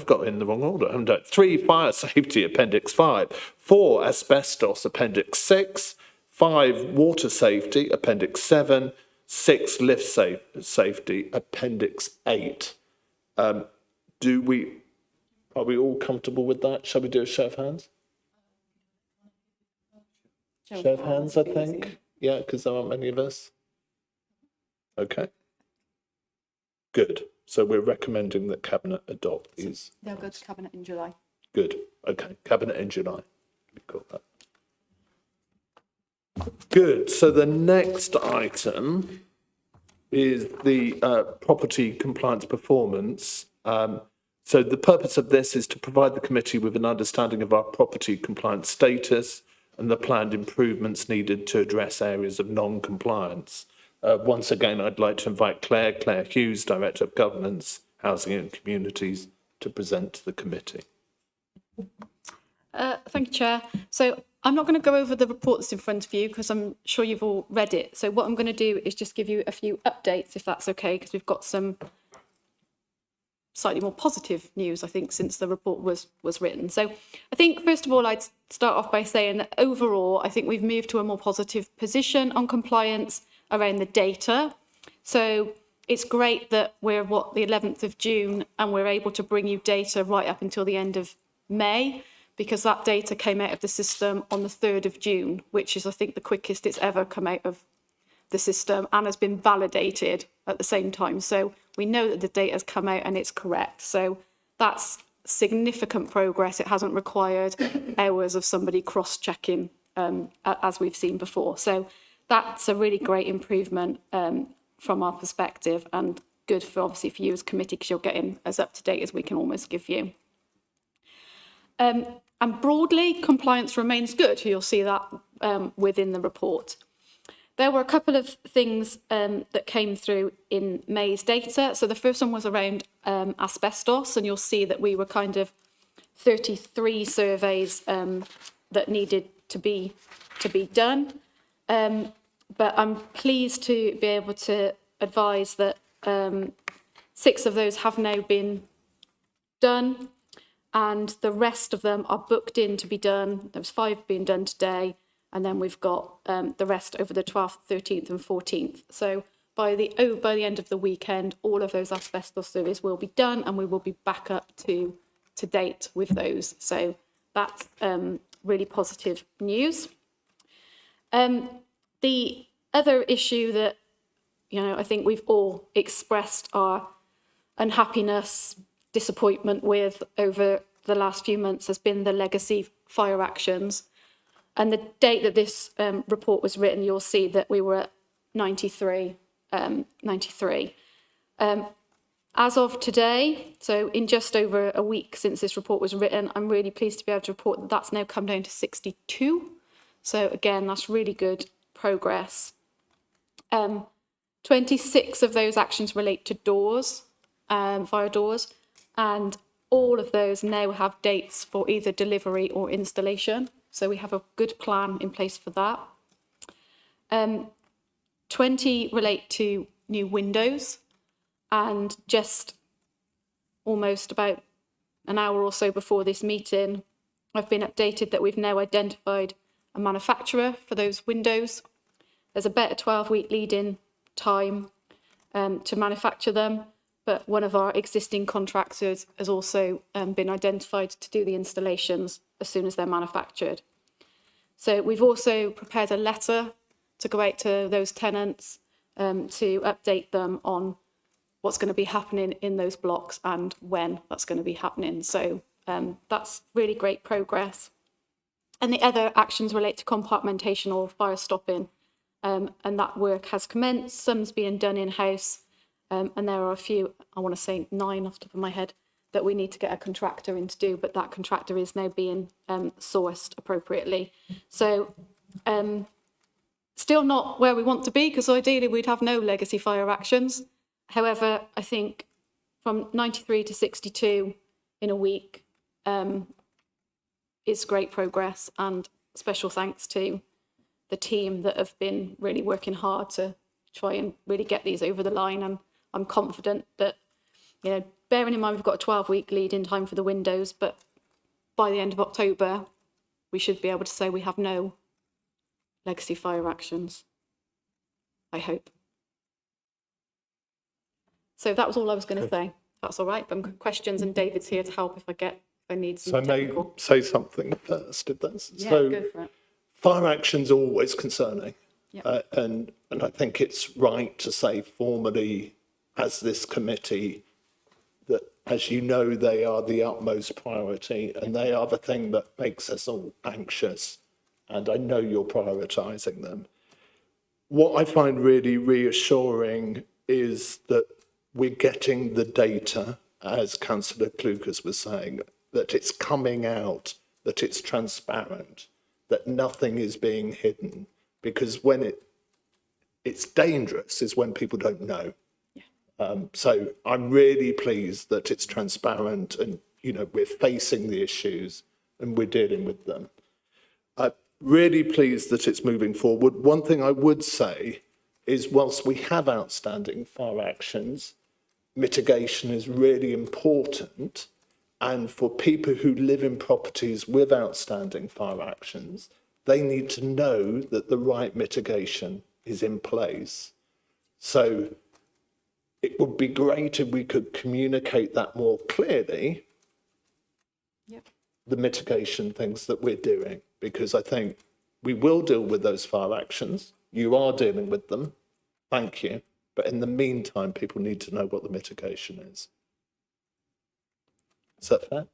got it in the wrong order, haven't I? 3, fire safety, Appendix 5. 4, asbestos, Appendix 6. 5, water safety, Appendix 7. 6, lift safety, Appendix 8. Are we all comfortable with that? Shall we do a show of hands? Show of hands, I think. Yeah, because there aren't many of us. Okay. Good. So we're recommending that Cabinet adopt these. They'll go to Cabinet in July. Good. Okay. Cabinet in July. We got that. Good. So the next item is the property compliance performance. So the purpose of this is to provide the committee with an understanding of our property compliance status and the planned improvements needed to address areas of non-compliance. Once again, I'd like to invite Claire Hughes, Director of Governance, Housing and Communities, to present to the committee. Thank you, Chair. So I'm not going to go over the report that's in front of you because I'm sure you've all read it. So what I'm going to do is just give you a few updates, if that's okay, because we've got some slightly more positive news, I think, since the report was written. So I think, first of all, I'd start off by saying that overall, I think we've moved to a more positive position on compliance around the data. So it's great that we're, the 11th of June, and we're able to bring you data right up until the end of May, because that data came out of the system on the 3rd of June, which is, I think, the quickest it's ever come out of the system and has been validated at the same time. So we know that the data has come out and it's correct. So that's significant progress. It hasn't required hours of somebody cross-checking as we've seen before. So that's a really great improvement from our perspective, and good for, obviously, for you as committee, because you're getting as up-to-date as we can almost give you. And broadly, compliance remains good. You'll see that within the report. There were a couple of things that came through in May's data. So the first one was around asbestos, and you'll see that we were kind of 33 surveys that needed to be done. But I'm pleased to be able to advise that 6 of those have now been done, and the rest of them are booked in to be done. There was 5 being done today, and then we've got the rest over the 12th, 13th and 14th. So by the end of the weekend, all of those asbestos surveys will be done, and we will be back up to date with those. So that's really positive news. The other issue that, I think we've all expressed our unhappiness, disappointment with over the last few months has been the legacy fire actions. And the date that this report was written, you'll see that we were at 93. As of today, so in just over a week since this report was written, I'm really pleased to be able to report that that's now come down to 62. So again, that's really good progress. 26 of those actions relate to doors, fire doors, and all of those now have dates for either delivery or installation. So we have a good plan in place for that. 20 relate to new windows, and just almost about an hour or so before this meeting, I've been updated that we've now identified a manufacturer for those windows. There's a better 12-week lead-in time to manufacture them, but one of our existing contractors has also been identified to do the installations as soon as they're manufactured. So we've also prepared a letter to go out to those tenants to update them on what's going to be happening in those blocks and when that's going to be happening. So that's really great progress. And the other actions relate to compartmentation or fire stopping. And that work has commenced. Some's being done in-house. And there are a few, I want to say 9 off the top of my head, that we need to get a contractor in to do, but that contractor is now being sourced appropriately. So still not where we want to be, because ideally we'd have no legacy fire actions. However, I think from 93 to 62 in a week is great progress, and special thanks to the team that have been really working hard to try and really get these over the line. And I'm confident that, bearing in mind we've got a 12-week lead-in time for the windows, but by the end of October, we should be able to say we have no legacy fire actions, I hope. So that was all I was going to say. That's all right. But questions, and David's here to help if I need some So I may technical. say something first, if that's Yeah, so. go for it. Fire action's always concerning, Yeah. and I think it's right to say formally, as this committee, that, as you know, they are the utmost priority, and they are the thing that makes us all anxious. And I know you're prioritising them. What I find really reassuring is that we're getting the data, as Councillor Clucas was saying, that it's coming out, that it's transparent, that nothing is being hidden, because when it's dangerous is when people don't know. So I'm really pleased that it's transparent and, we're facing the issues and we're dealing with them. I'm really pleased that it's moving forward. One thing I would say is, whilst we have outstanding fire actions, mitigation is really important. And for people who live in properties with outstanding fire actions, they need to know that the right mitigation is in place. So it would be great if we could communicate that more clearly, the mitigation things that we're doing, because I think we will deal with those fire actions. You are dealing with them. Thank you. But in the meantime, people need to know what the mitigation is. Is that fair?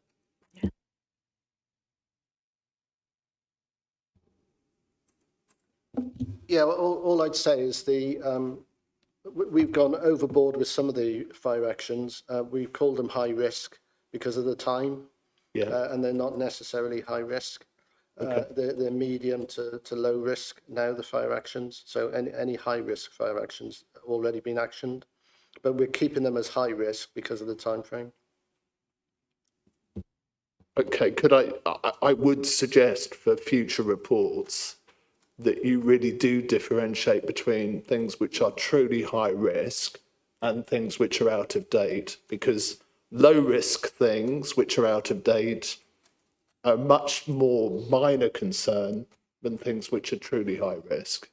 Yeah, well, all I'd say is we've gone overboard with some of the fire actions. We've called them high risk because of the time, and they're not necessarily high risk. They're medium to low risk now, the fire actions. So any high risk fire actions already been actioned, but we're keeping them as high risk because of the time frame. Okay, I would suggest for future reports that you really do differentiate between things which are truly high risk and things which are out of date, because low risk things which are out of date are much more minor concern than things which are truly high risk.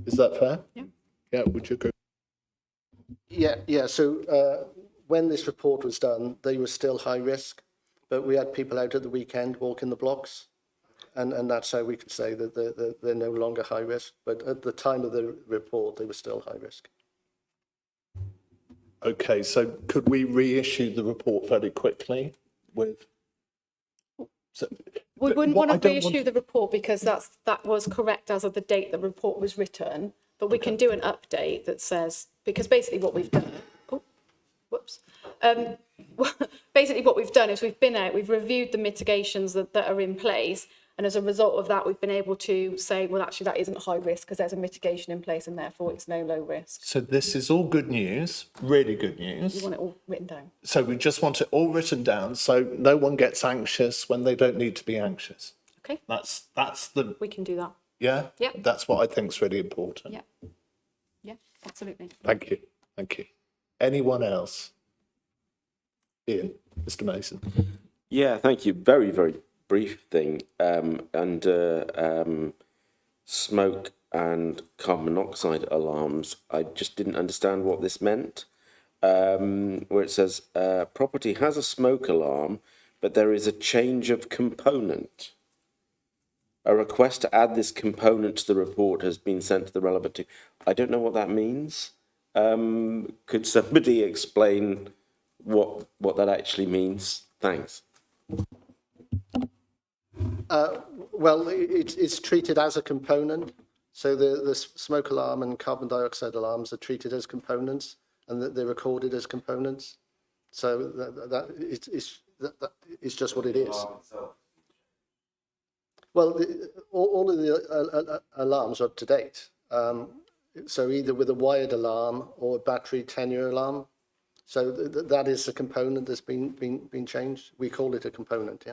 Is that fair? Yeah. Yeah, would you agree? Yeah. So when this report was done, they were still high risk, but we had people out at the weekend walking the blocks. And that's how we could say that they're no longer high risk. But at the time of the report, they were still high risk. Okay, so could we reissue the report very quickly with? So, We wouldn't what want I to don't reissue the report because that was correct as of the date the report was written. But we can do an update that says, because basically what we've done, basically what we've done is we've been out, we've reviewed the mitigations that are in place. And as a result of that, we've been able to say, well, actually, that isn't high risk because there's a mitigation in place and therefore it's no low risk. So this is all good news, really good news. You want it all written down. So we just want it all written down so no one gets anxious when they don't need to be anxious. Okay, That's the, we can do that. yeah? Yeah. That's what I think is really important. Yeah. Yeah, absolutely. Thank you. Thank you. Anyone else? Ian, Mr. Mason. Yeah, thank you. Very, very brief thing. Smoke and carbon monoxide alarms. I just didn't understand what this meant. Where it says, property has a smoke alarm, but there is a change of component. A request to add this component to the report has been sent to the relevant team. I don't know what that means. Could somebody explain what that actually means? Thanks. Well, it's treated as a component. So the smoke alarm and carbon dioxide alarms are treated as components, and they're recorded as components. So that is just what it is. Well, all of the alarms are up to date. So either with a wired alarm or a battery tenure alarm. So that is a component that's been changed. We call it a component, yeah.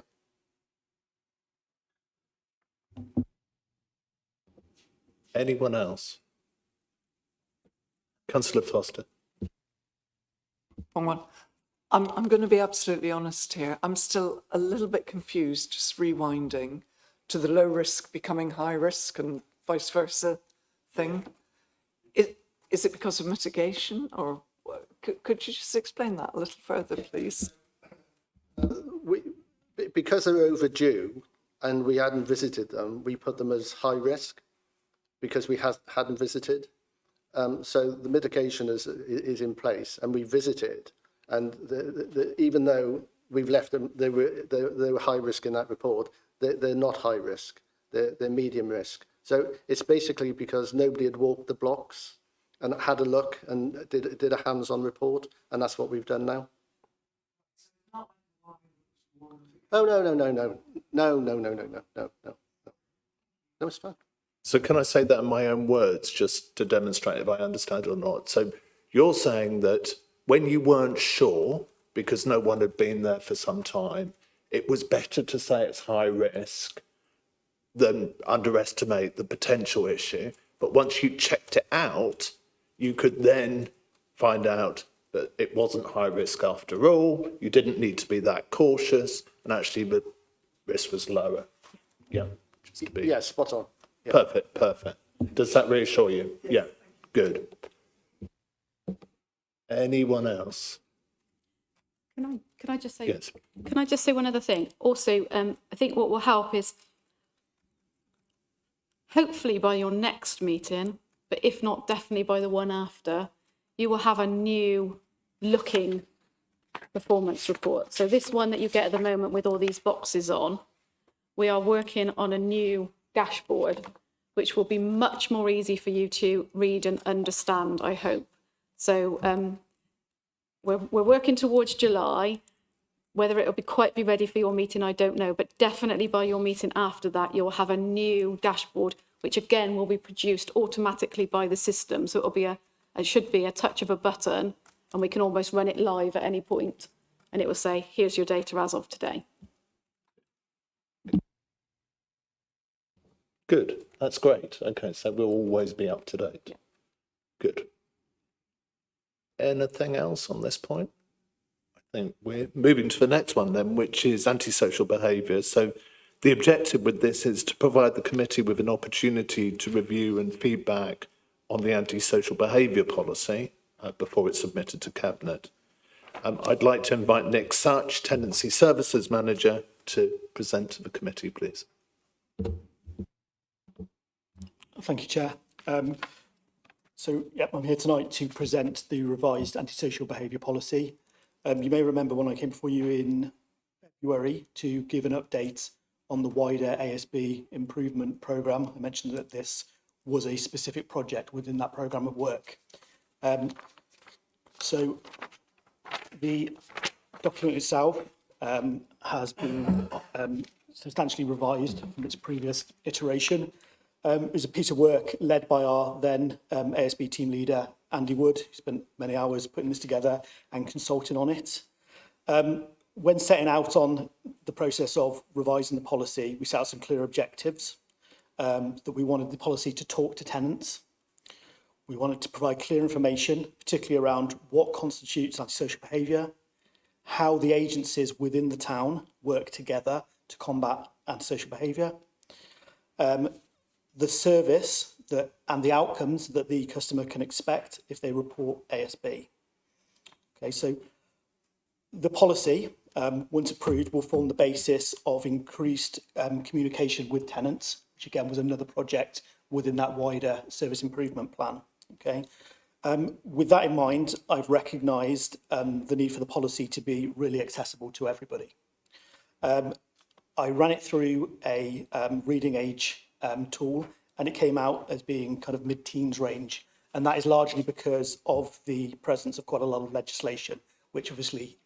Anyone else? Councillor Foster. Wrong one. I'm going to be absolutely honest here. I'm still a little bit confused, just rewinding to the low risk becoming high risk and vice versa thing. Is it because of mitigation, or could you just explain that a little further, please? Because they're overdue and we hadn't visited them, we put them as high risk because we hadn't visited. So the mitigation is in place and we visited, and even though we've left them, they were high risk in that report. They're not high risk. They're medium risk. So it's basically because nobody had walked the blocks and had a look and did a hands-on report, and that's what we've done now. Oh no, it's fine. So can I say that in my own words, just to demonstrate if I understand or not? So you're saying that when you weren't sure, because no one had been there for some time, it was better to say it's high risk than underestimate the potential issue. But once you checked it out, you could then find out that it wasn't high risk after all. You didn't need to be that cautious, and actually the risk was lower. Yeah, just to be. Yeah, spot on. Yeah. Perfect, perfect. Does that reassure you? Yeah, good. Anyone else? Can I just say? Yes. Can I just say one other thing? Also, I think what will help is hopefully by your next meeting, but if not, definitely by the one after, you will have a new looking performance report. So this one that you get at the moment with all these boxes on, we are working on a new dashboard, which will be much more easy for you to read and understand, I hope. So we're working towards July. Whether it'll quite be ready for your meeting, I don't know, but definitely by your meeting after that, you'll have a new dashboard, which again will be produced automatically by the system. So it should be a touch of a button, and we can almost run it live at any point, and it will say, here's your data as of today. Good, that's great. Okay, so we'll always be up to date. Yeah. Good. Anything else on this point? I think we're moving to the next one then, which is antisocial behaviour. So the objective with this is to provide the committee with an opportunity to review and feedback on the antisocial behaviour policy before it's submitted to Cabinet. I'd like to invite Nick Such, Tenancy Services Manager, to present to the committee, please. Thank you, Chair. I'm here tonight to present the revised antisocial behaviour policy. You may remember when I came before you in February to give an update on the wider ASB improvement programme. I mentioned that this was a specific project within that programme of work. So the document itself has been substantially revised from its previous iteration. It was a piece of work led by our then ASB team leader, Andy Wood, who spent many hours putting this together and consulting on it. When setting out on the process of revising the policy, we set out some clear objectives, that we wanted the policy to talk to tenants. We wanted to provide clear information, particularly around what constitutes antisocial behaviour, how the agencies within the town work together to combat antisocial behaviour, the service and the outcomes that the customer can expect if they report ASB. Okay, so the policy, once approved, will form the basis of increased communication with tenants, which again was another project within that wider service improvement plan. Okay, with that in mind, I've recognised the need for the policy to be really accessible to everybody. I ran it through a reading age tool, and it came out as being kind of mid-teens range, and that is largely because of the presence of quite a lot of legislation, which obviously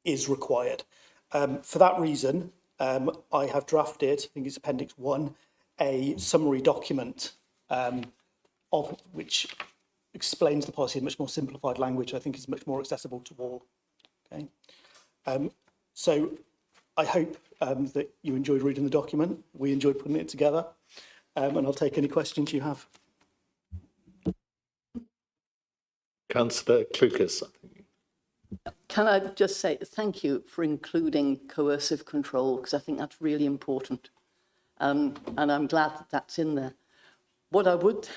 is required. For that reason, I have drafted, I think it's Appendix 1, a summary document of which explains the policy in much more simplified language. I think is much more accessible to all. Okay, so I hope that you enjoyed reading the document. We enjoyed putting it together, and I'll take any questions you have. Councillor Clucas. Can I just say thank you for including coercive control, because I think that's really important. And I'm glad that that's in there. What I would,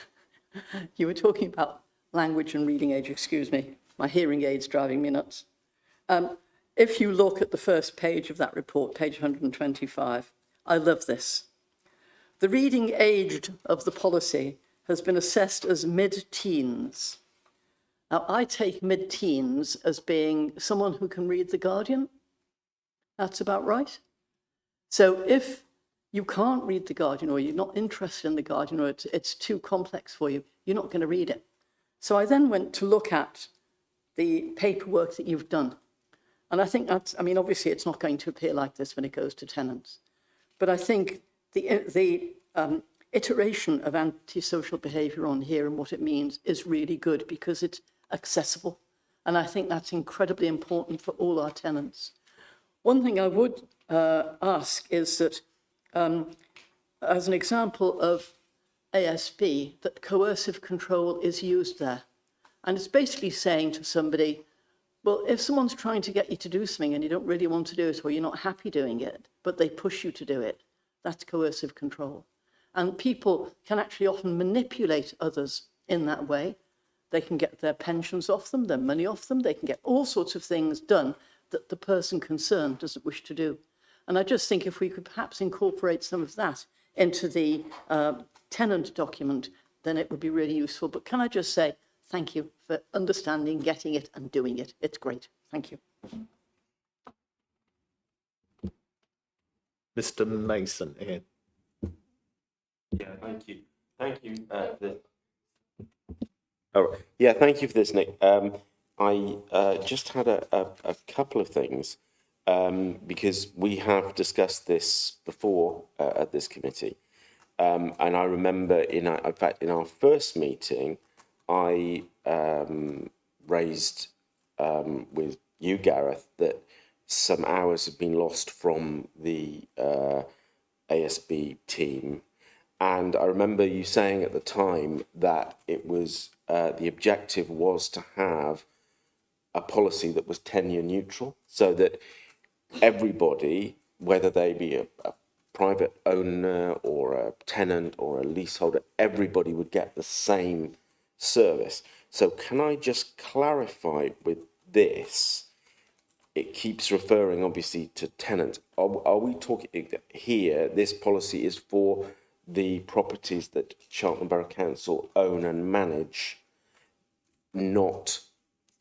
you were talking about language and reading age, excuse me, my hearing aid's driving me nuts. If you look at the first page of that report, page 125, I love this. The reading age of the policy has been assessed as mid-teens. Now, I take mid-teens as being someone who can read The Guardian. That's about right. So if you can't read The Guardian, or you're not interested in The Guardian, or it's too complex for you, you're not going to read it. So I then went to look at the paperwork that you've done. And I think that's, I mean, obviously it's not going to appear like this when it goes to tenants. But I think the iteration of antisocial behaviour on here and what it means is really good because it's accessible. And I think that's incredibly important for all our tenants. One thing I would ask is that, as an example of ASB, that coercive control is used there. And it's basically saying to somebody, well, if someone's trying to get you to do something and you don't really want to do it, or you're not happy doing it, but they push you to do it, that's coercive control. And people can actually often manipulate others in that way. They can get their pensions off them, their money off them. They can get all sorts of things done that the person concerned doesn't wish to do. And I just think if we could perhaps incorporate some of that into the tenant document, then it would be really useful. But can I just say thank you for understanding, getting it and doing it. It's great. Thank you. Mr. Mason here. Yeah, thank you. Thank you for this. Oh, yeah, thank you for this, Nick. I just had a couple of things because we have discussed this before at this committee. And I remember, in fact, in our first meeting, I raised with you, Gareth, that some hours had been lost from the ASB team. And I remember you saying at the time that it was the objective was to have a policy that was tenure neutral, so that everybody, whether they be a private owner or a tenant or a leaseholder, everybody would get the same service. So can I just clarify with this, it keeps referring obviously to tenants. Are we talking here, this policy is for the properties that Cheltenham Borough Council own and manage, not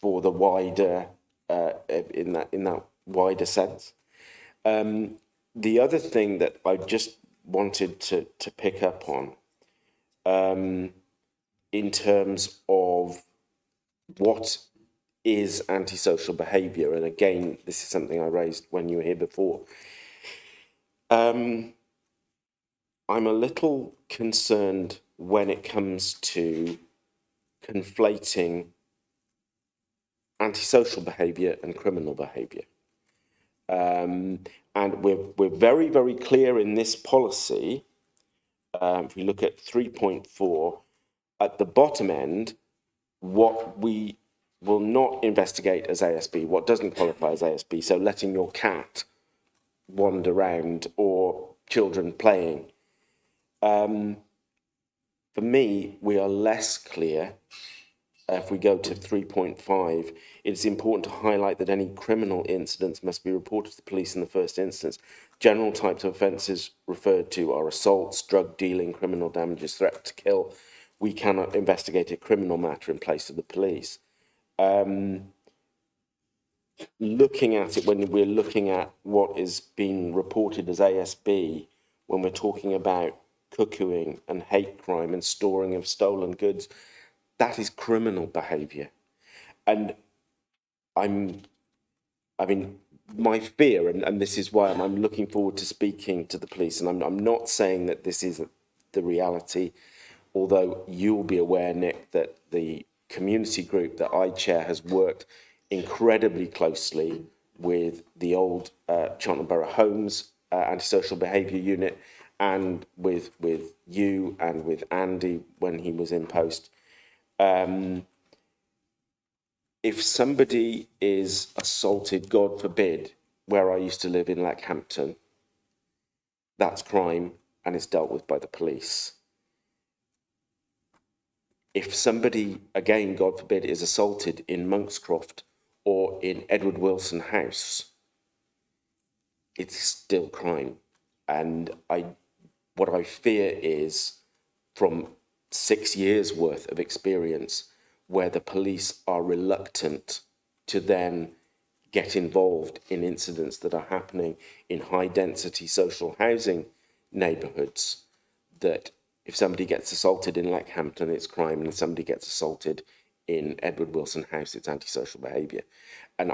for the wider, in that wider sense? The other thing that I just wanted to pick up on, in terms of what is antisocial behaviour, and again, this is something I raised when you were here before. I'm a little concerned when it comes to conflating antisocial behaviour and criminal behaviour. And we're very, very clear in this policy. If we look at 3.4, at the bottom end, what we will not investigate as ASB, what doesn't qualify as ASB, so letting your cat wander around or children playing. For me, we are less clear. If we go to 3.5, it's important to highlight that any criminal incidents must be reported to the police in the first instance. General types of offences referred to are assaults, drug dealing, criminal damages, threat to kill. We cannot investigate a criminal matter in place of the police. Looking at it, when we're looking at what is being reported as ASB, when we're talking about cuckooing and hate crime and storing of stolen goods, that is criminal behaviour. And my fear, and this is why I'm looking forward to speaking to the police, and I'm not saying that this isn't the reality, although you'll be aware, Nick, that the community group that I chair has worked incredibly closely with the old Cheltenham Borough Homes Antisocial Behaviour Unit, and with you and with Andy when he was in post. If somebody is assaulted, God forbid, where I used to live in Leckhampton, that's crime and it's dealt with by the police. If somebody, again, God forbid, is assaulted in Monkscroft or in Edward Wilson House, it's still crime. And what I fear is, from 6 years worth of experience, where the police are reluctant to then get involved in incidents that are happening in high density social housing neighbourhoods, that if somebody gets assaulted in Leckhampton, it's crime, and if somebody gets assaulted in Edward Wilson House, it's antisocial behaviour. And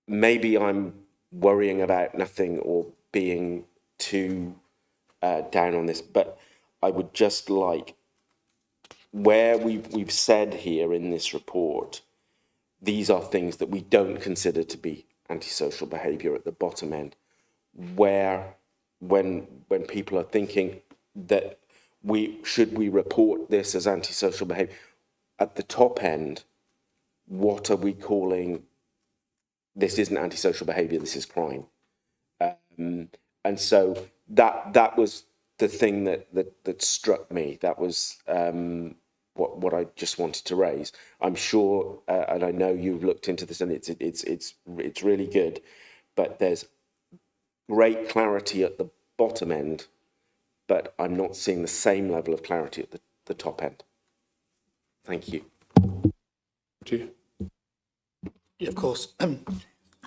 maybe I'm worrying about nothing or being too down on this, but I would just like, where we've said here in this report, these are things that we don't consider to be antisocial behaviour at the bottom end, where when people are thinking that should we report this as antisocial behaviour, at the top end, what are we calling, this isn't antisocial behaviour, this is crime. And so that was the thing that struck me. That was what I just wanted to raise. I'm sure, and I know you've looked into this, and it's really good, but there's great clarity at the bottom end, but I'm not seeing the same level of clarity at the top end. Thank you. Yeah, of course.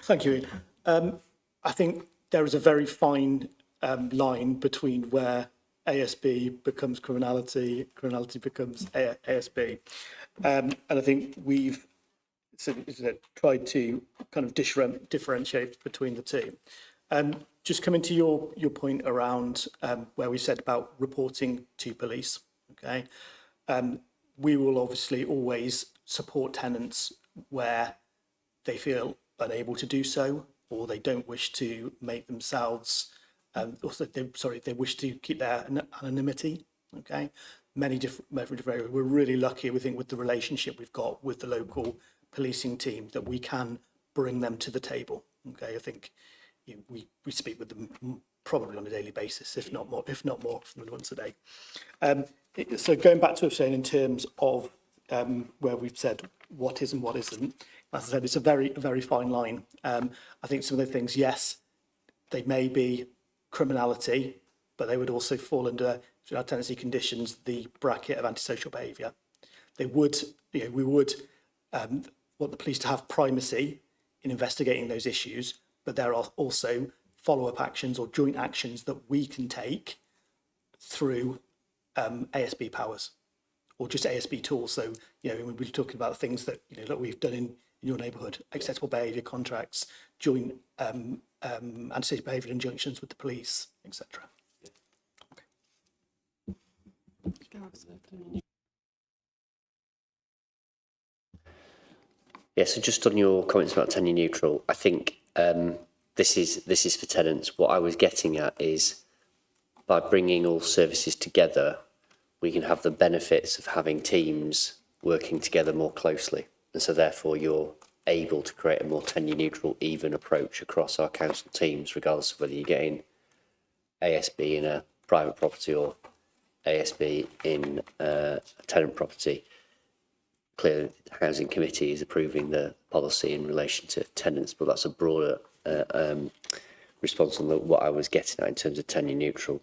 Thank you, Ian. I think there is a very fine line between where ASB becomes criminality, criminality becomes ASB. And I think we've tried to kind of differentiate between the two. Just coming to your point around where we said about reporting to police, okay? We will obviously always support tenants where they feel unable to do so, or they don't wish to make themselves, they wish to keep their anonymity, okay? Many different, we're really lucky, we think, with the relationship we've got with the local policing team, that we can bring them to the table, okay? I think we speak with them probably on a daily basis, if not more often than once a day. So going back to what I was saying in terms of where we've said what is and what isn't. As I said, it's a very fine line. I think some of the things, yes, they may be criminality, but they would also fall under, through our tenancy conditions, the bracket of antisocial behaviour. They would, we would want the police to have primacy in investigating those issues, but there are also follow-up actions or joint actions that we can take through ASB powers or just ASB tools. So, when we're talking about things that, that we've done in your neighbourhood, acceptable behaviour contracts, joint antisocial behaviour injunctions with the police, etc. Yeah, so just on your comments about tenure neutral, I think this is for tenants. What I was getting at is by bringing all services together, we can have the benefits of having teams working together more closely. And so therefore you're able to create a more tenure neutral, even approach across our council teams, regardless of whether you're getting ASB in a private property or ASB in a tenant property. Clearly, the Housing Committee is approving the policy in relation to tenants, but that's a broader response on what I was getting at in terms of tenure neutral.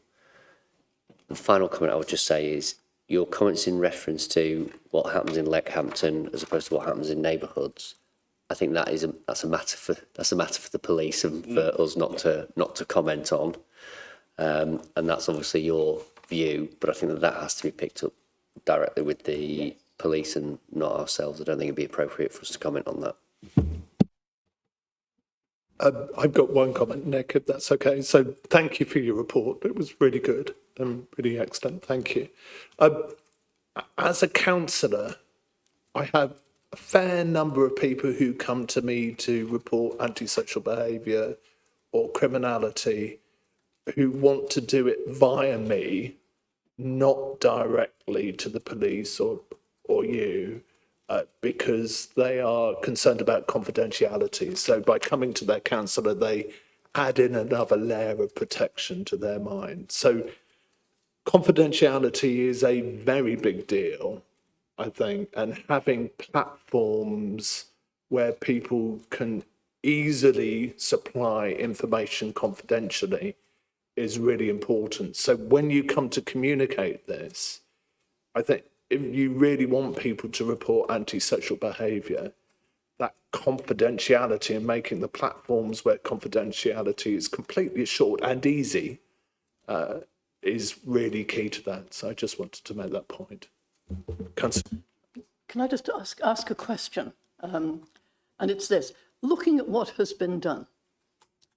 The final comment I would just say is your comments in reference to what happens in Leckhampton as opposed to what happens in neighbourhoods. I think that's a matter for the police and for us not to comment on, and that's obviously your view. But I think that has to be picked up directly with the police and not ourselves. I don't think it'd be appropriate for us to comment on that. I've got one comment, Nick, if that's okay. So thank you for your report. It was really good and really excellent. Thank you. As a councillor, I have a fair number of people who come to me to report antisocial behaviour or criminality who want to do it via me, not directly to the police or you, because they are concerned about confidentiality. So by coming to their councillor, they add in another layer of protection to their mind. So confidentiality is a very big deal, I think, and having platforms where people can easily supply information confidentially is really important. So when you come to communicate this, I think if you really want people to report antisocial behaviour, that confidentiality and making the platforms where confidentiality is completely assured and easy is really key to that. So I just wanted to make that point. Can I just ask a question? And it's this. Looking at what has been done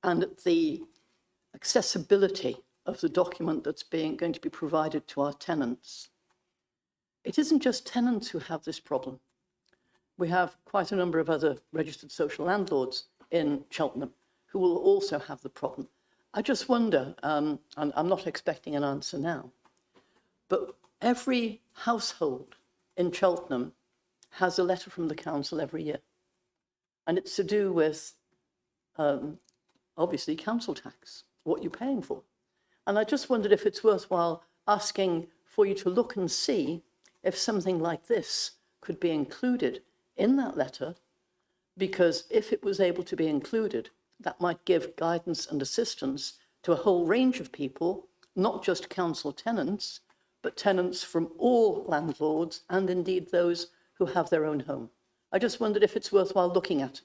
and at the accessibility of the document that's going to be provided to our tenants, it isn't just tenants who have this problem. We have quite a number of other registered social landlords in Cheltenham who will also have the problem. I just wonder, and I'm not expecting an answer now, but every household in Cheltenham has a letter from the council every year. And it's to do with, obviously, council tax, what you're paying for. And I just wondered if it's worthwhile asking for you to look and see if something like this could be included in that letter, because if it was able to be included, that might give guidance and assistance to a whole range of people, not just council tenants, but tenants from all landlords and indeed those who have their own home. I just wondered if it's worthwhile looking at.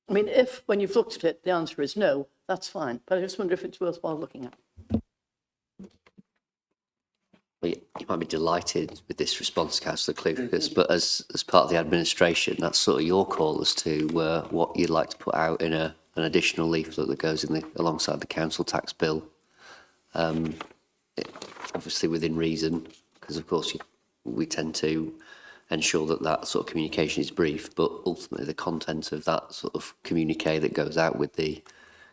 I mean, if when you've looked at it, the answer is no, that's fine. But I just wonder if it's worthwhile looking at. Well, you might be delighted with this response, Councillor Clucas, but as part of the administration, that's sort of your call as to what you'd like to put out in an additional leaflet that goes in alongside the council tax bill. Obviously within reason, because of course we tend to ensure that sort of communication is brief, but ultimately the content of that sort of communique that goes out with the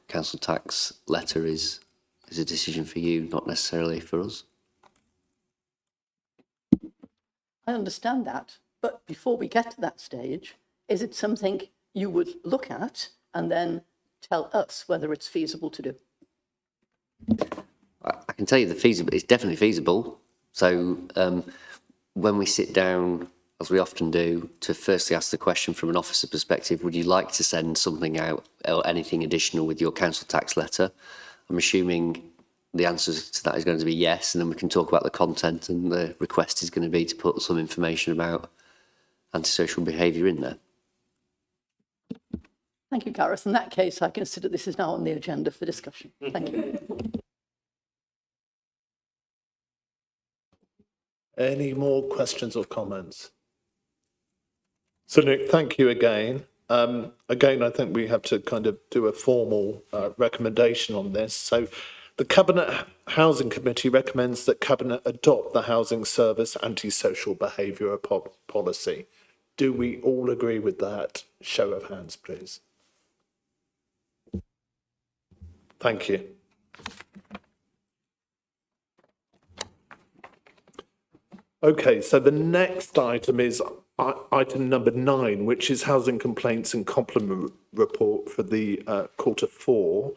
council tax letter is a decision for you, not necessarily for us. I understand that, but before we get to that stage, is it something you would look at and then tell us whether it's feasible to do? I can tell you it's definitely feasible. So when we sit down as we often do, to firstly ask the question from an officer perspective, would you like to send something out or anything additional with your council tax letter? I'm assuming the answer to that is going to be yes, and then we can talk about the content, and the request is going to be to put some information about antisocial behaviour in there. Thank you, Gareth. In that case, I consider this is now on the agenda for discussion. Thank you. Any more questions or comments? So Nick, thank you again. Again, I think we have to kind of do a formal recommendation on this. So the Cabinet Housing Committee recommends that Cabinet adopt the Housing Service Antisocial Behaviour Policy. Do we all agree with that? Show of hands, please. Thank you. Okay, so the next item is item number 9, which is Housing Complaints and Complement Report for the Q4.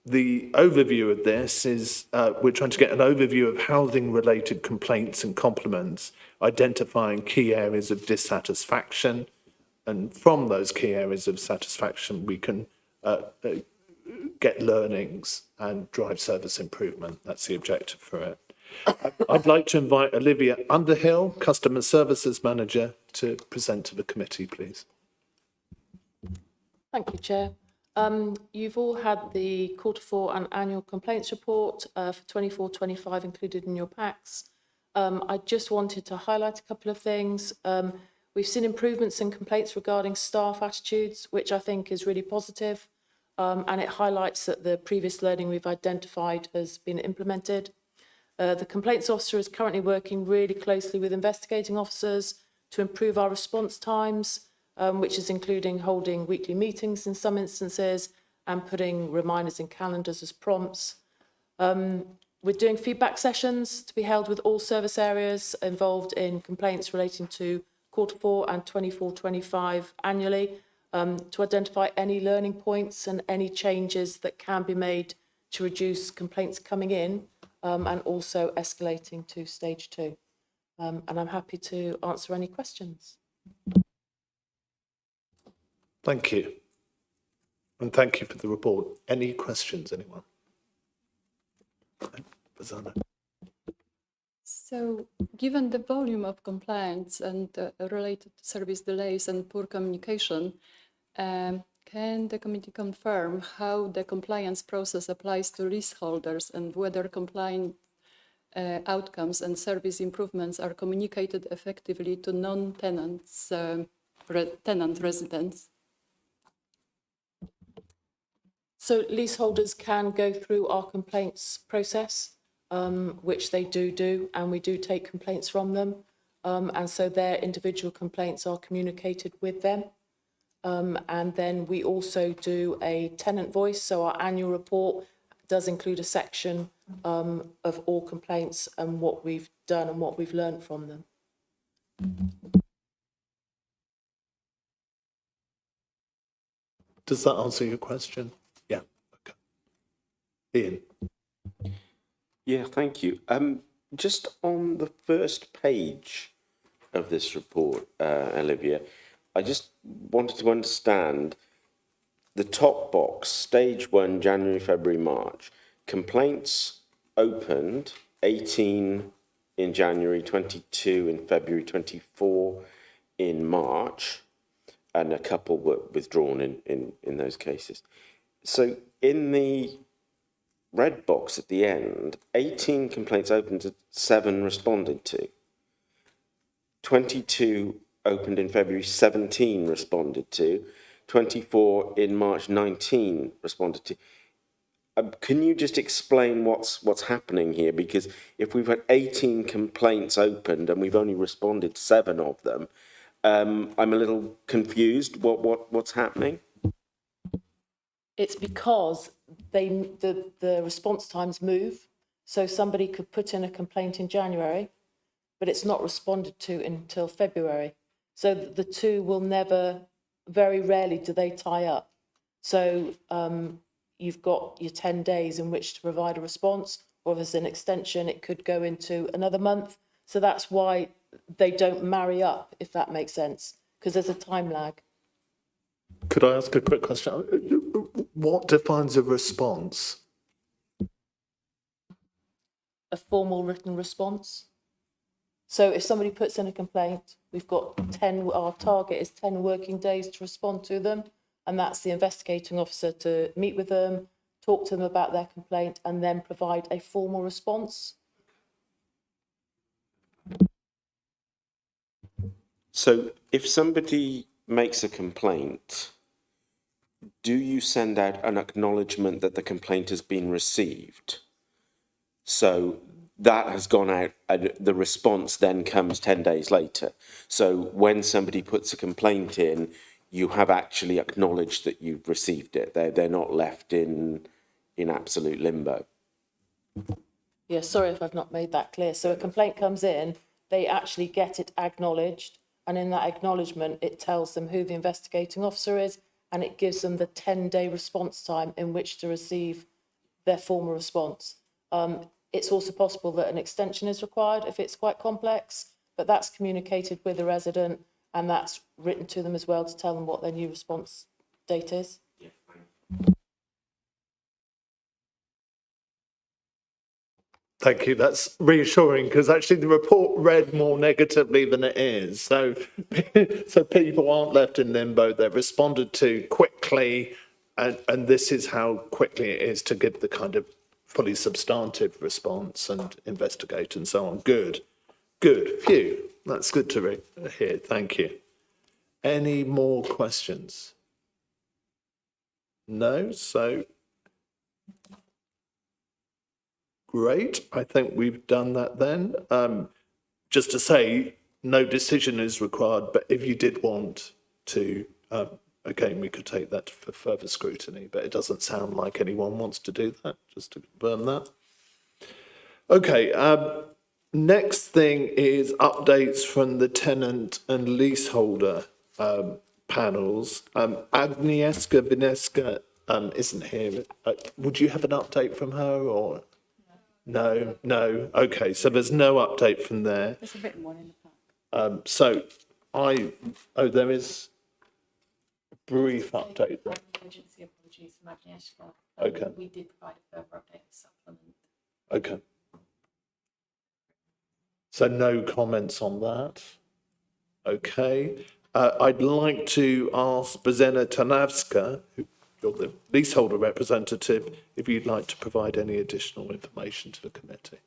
The overview of this is we're trying to get an overview of housing-related complaints and compliments, identifying key areas of dissatisfaction, and from those key areas of satisfaction, we can get learnings and drive service improvement. That's the objective for it. I'd like to invite Olivia Underhill, Customer Services Manager, to present to the committee, please. Thank you, Chair. You've all had the Q4 and annual complaints report for 24-25 included in your packs. I just wanted to highlight a couple of things. We've seen improvements in complaints regarding staff attitudes, which I think is really positive, and it highlights that the previous learning we've identified has been implemented. The complaints officer is currently working really closely with investigating officers to improve our response times, which is including holding weekly meetings in some instances and putting reminders in calendars as prompts. We're doing feedback sessions to be held with all service areas involved in complaints relating to Q4 and 24-25 annually, to identify any learning points and any changes that can be made to reduce complaints coming in, and also escalating to stage 2. And I'm happy to answer any questions. Thank you. And thank you for the report. Any questions, anyone? Bazana. So, given the volume of complaints and related to service delays and poor communication, can the committee confirm how the compliance process applies to leaseholders and whether compliant outcomes and service improvements are communicated effectively to non-tenants, tenant residents? So leaseholders can go through our complaints process, which they do, and we do take complaints from them. And so their individual complaints are communicated with them. And then we also do a tenant voice. So our annual report does include a section of all complaints and what we've done and what we've learned from them. Does that answer your question? Yeah. Okay. Ian. Yeah, thank you. Just on the first page of this report, Olivia, I just wanted to understand the top box, stage 1, January, February, March. Complaints opened 18 in January, 22 in February, 24 in March, and a couple were withdrawn in those cases. So in the red box at the end, 18 complaints opened, 7 responded to. 22 opened in February, 17 responded to. 24 in March, 19 responded to. Can you just explain what's happening here? Because if we've had 18 complaints opened and we've only responded to 7 of them, I'm a little confused. What's happening? It's because the response times move. So somebody could put in a complaint in January, but it's not responded to until February. So the two will never, very rarely do they tie up. So you've got your 10 days in which to provide a response, or if there's an extension, it could go into another month. So that's why they don't marry up, if that makes sense, because there's a time lag. Could I ask a quick question? What defines a response? A formal written response. So if somebody puts in a complaint, we've got 10, our target is 10 working days to respond to them. And that's the investigating officer to meet with them, talk to them about their complaint, and then provide a formal response. So if somebody makes a complaint, do you send out an acknowledgement that the complaint has been received? So that has gone out, and the response then comes 10 days later. So when somebody puts a complaint in, you have actually acknowledged that you've received it. They're not left in absolute limbo. Yeah, sorry if I've not made that clear. So a complaint comes in, they actually get it acknowledged, and in that acknowledgement, it tells them who the investigating officer is, and it gives them the 10-day response time in which to receive their formal response. It's also possible that an extension is required if it's quite complex, but that's communicated with the resident, and that's written to them as well to tell them what their new response date is. Thank you. That's reassuring because actually the report read more negatively than it is. So, so people aren't left in limbo. They're responded to quickly, and this is how quickly it is to give the kind of fully substantive response and investigate and so on. Good. Phew. That's good to hear. Thank you. Any more questions? No? So, great. I think we've done that then. Just to say, no decision is required, but if you did want to, again, we could take that for further scrutiny, but it doesn't sound like anyone wants to do that, just to confirm that. Okay, next thing is updates from the tenant and leaseholder panels. Agnieszka Wineska isn't here. Would you have an update from her or? No. Okay, so there's no update from there. There's a written one in the pack. There is a brief update. Emergency apologies from Agnieszka. Okay. We did provide a further update supplement. Okay. So no comments on that. Okay. I'd like to ask Bożena Tarnawska, you're the leaseholder representative, if you'd like to provide any additional information to the committee.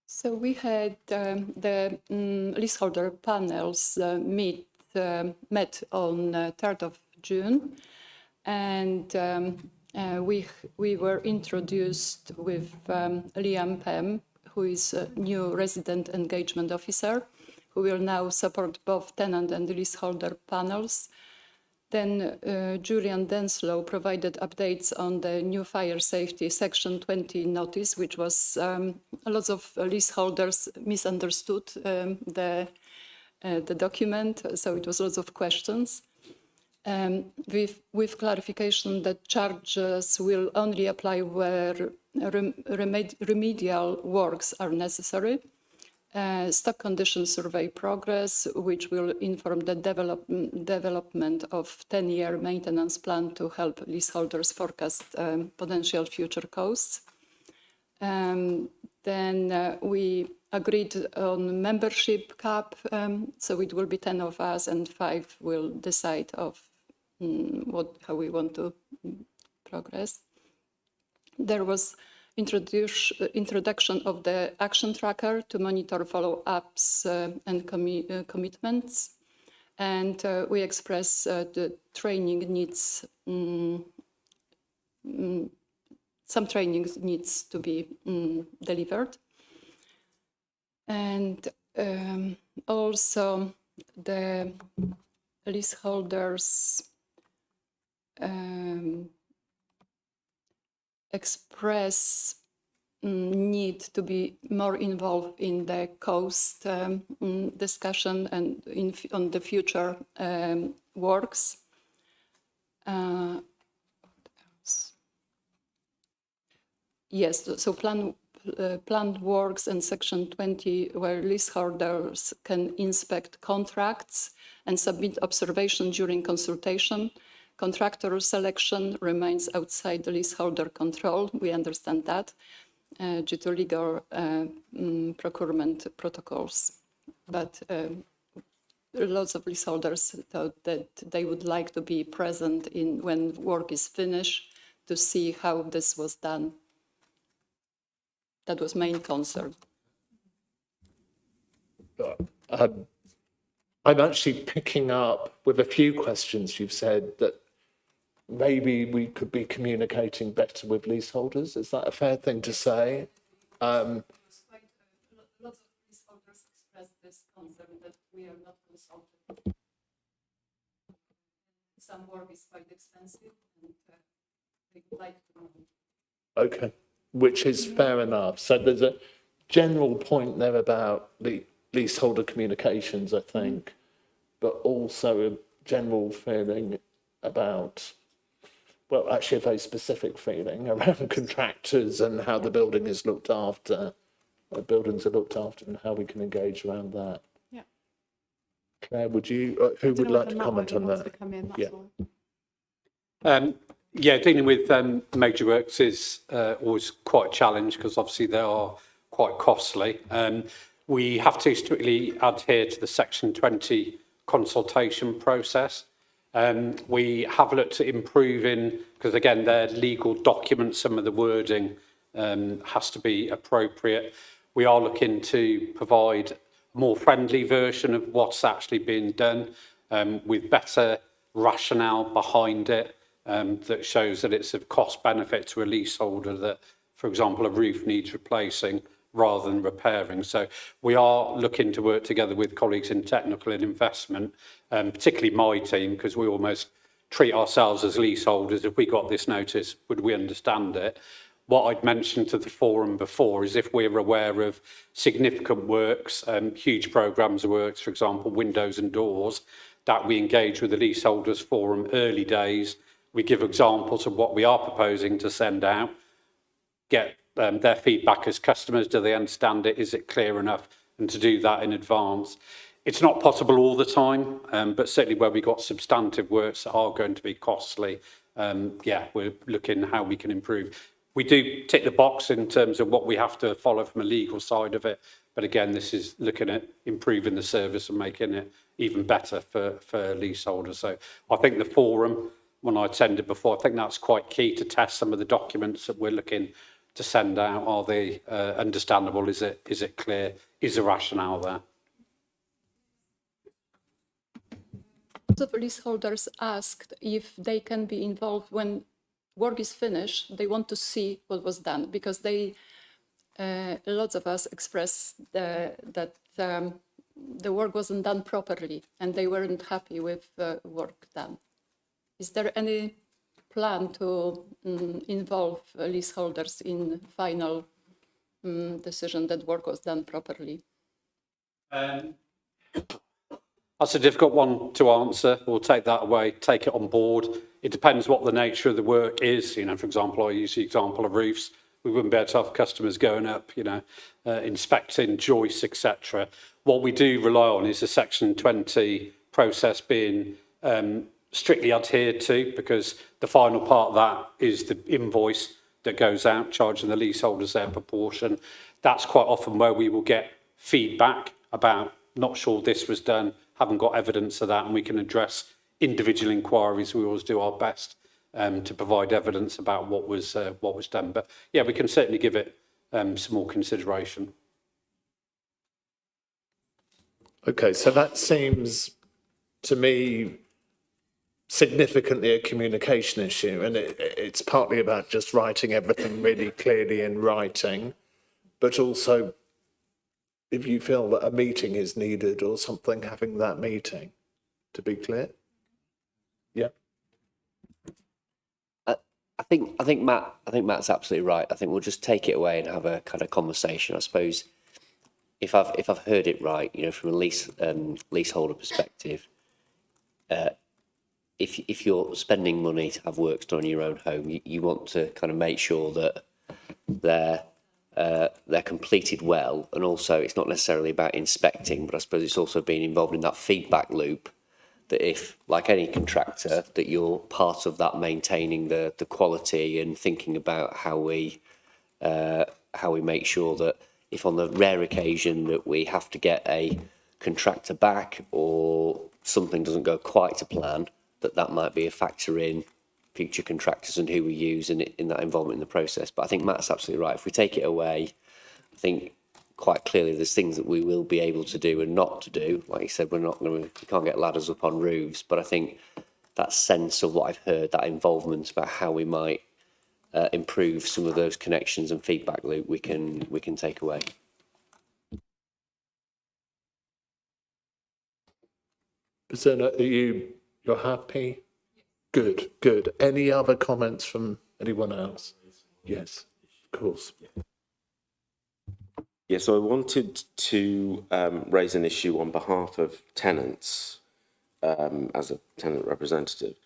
So we had the leaseholder panels met on 3rd of June, and we were introduced with Liam Pem, who is a new resident engagement officer, who will now support both tenant and leaseholder panels. Then Julian Denslow provided updates on the new fire safety section 20 notice, which was lots of leaseholders misunderstood the document, so it was lots of questions. With clarification that charges will only apply where remedial works are necessary. Stock condition survey progress, which will inform the development of 10-year maintenance plan to help leaseholders forecast potential future costs. Then we agreed on membership cap, so it will be 10 of us and 5 will decide of how we want to progress. There was introduction of the action tracker to monitor follow-ups and commitments. And we express the training needs, some training needs to be delivered. And also the leaseholders express need to be more involved in the cost discussion and on the future works. Yes, so plan planned works in section 20 where leaseholders can inspect contracts and submit observation during consultation. Contractor selection remains outside the leaseholder control. We understand that due to legal procurement protocols. But lots of leaseholders thought that they would like to be present when work is finished to see how this was done. That was main concern. I'm actually picking up with a few questions you've said that maybe we could be communicating better with leaseholders. Is that a fair thing to say? Lots of leaseholders expressed this concern that we are not consulted. Some work is quite expensive and they would like to know. Okay, which is fair enough. So there's a general point there about the leaseholder communications, I think, but also a general feeling about, well, actually a very specific feeling around contractors and how the building is looked after, buildings are looked after and how we can engage around that. Yeah. Claire, would you, who would like to comment on that? Yeah, dealing with major works is always quite a challenge because obviously they are quite costly. We have to strictly adhere to the Section 20 consultation process. We have looked at improving, because again, they're legal documents, some of the wording has to be appropriate. We are looking to provide a more friendly version of what's actually being done with better rationale behind it. That shows that it's of cost benefit to a leaseholder that, for example, a roof needs replacing rather than repairing. So we are looking to work together with colleagues in technical and investment, particularly my team, because we almost treat ourselves as leaseholders. If we got this notice, would we understand it? What I'd mentioned to the forum before is if we're aware of significant works, huge programmes of works, for example, windows and doors, that we engage with the leaseholders forum early days. We give examples of what we are proposing to send out, get their feedback as customers. Do they understand it? Is it clear enough? And to do that in advance. It's not possible all the time, but certainly where we've got substantive works that are going to be costly, we're looking how we can improve. We do tick the box in terms of what we have to follow from a legal side of it. But again, this is looking at improving the service and making it even better for leaseholders. So I think the forum, when I attended before, I think that's quite key to test some of the documents that we're looking to send out. Are they understandable? Is it clear? Is the rationale there? Lots of leaseholders asked if they can be involved when work is finished. They want to see what was done because lots of us expressed that the work wasn't done properly and they weren't happy with work done. Is there any plan to involve leaseholders in final decision that work was done properly? That's a difficult one to answer. We'll take that away, take it on board. It depends what the nature of the work is. You know, for example, I use the example of roofs. We wouldn't be able to have customers going up, inspecting joists, etc. What we do rely on is the Section 20 process being strictly adhered to, because the final part of that is the invoice that goes out, charging the leaseholders their proportion. That's quite often where we will get feedback about, not sure this was done, haven't got evidence of that, and we can address individual inquiries. We always do our best to provide evidence about what was done. But yeah, we can certainly give it some more consideration. Okay, so that seems to me significantly a communication issue, and it's partly about just writing everything really clearly in writing, but also if you feel that a meeting is needed or something, having that meeting, to be clear. Yeah. I think Matt's absolutely right. I think we'll just take it away and have a kind of conversation. I suppose if I've heard it right, from a leaseholder perspective, if you're spending money to have works done in your own home, you want to kind of make sure that they're they're completed well, and also it's not necessarily about inspecting, but I suppose it's also being involved in that feedback loop, that if, like any contractor, that you're part of that maintaining the quality and thinking about how we make sure that if on the rare occasion that we have to get a contractor back or something doesn't go quite to plan, that might be a factor in future contractors and who we use in that involvement in the process. But I think Matt's absolutely right. If we take it away, I think quite clearly there's things that we will be able to do and not to do. Like you said, we can't get ladders up on roofs, but I think that sense of what I've heard, that involvement about how we might improve some of those connections and feedback loop, we can take away. Bazuna, you're happy? Good. Any other comments from anyone else? Yes, of course. Yeah, so I wanted to raise an issue on behalf of tenants as a tenant representative.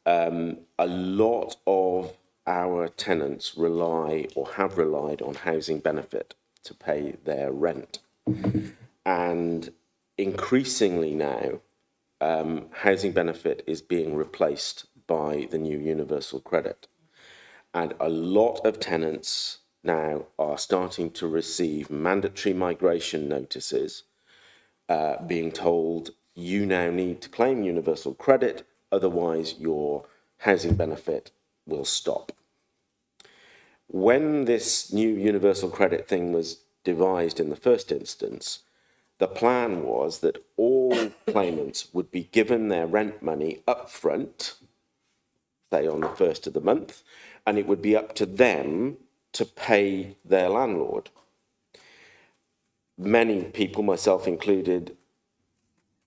A lot of our tenants rely or have relied on housing benefit to pay their rent. And increasingly now, housing benefit is being replaced by the new universal credit. And a lot of tenants now are starting to receive mandatory migration notices, being told you now need to claim universal credit, otherwise your housing benefit will stop. When this new universal credit thing was devised in the first instance, the plan was that all claimants would be given their rent money up front, say on the first of the month, and it would be up to them to pay their landlord. Many people, myself included,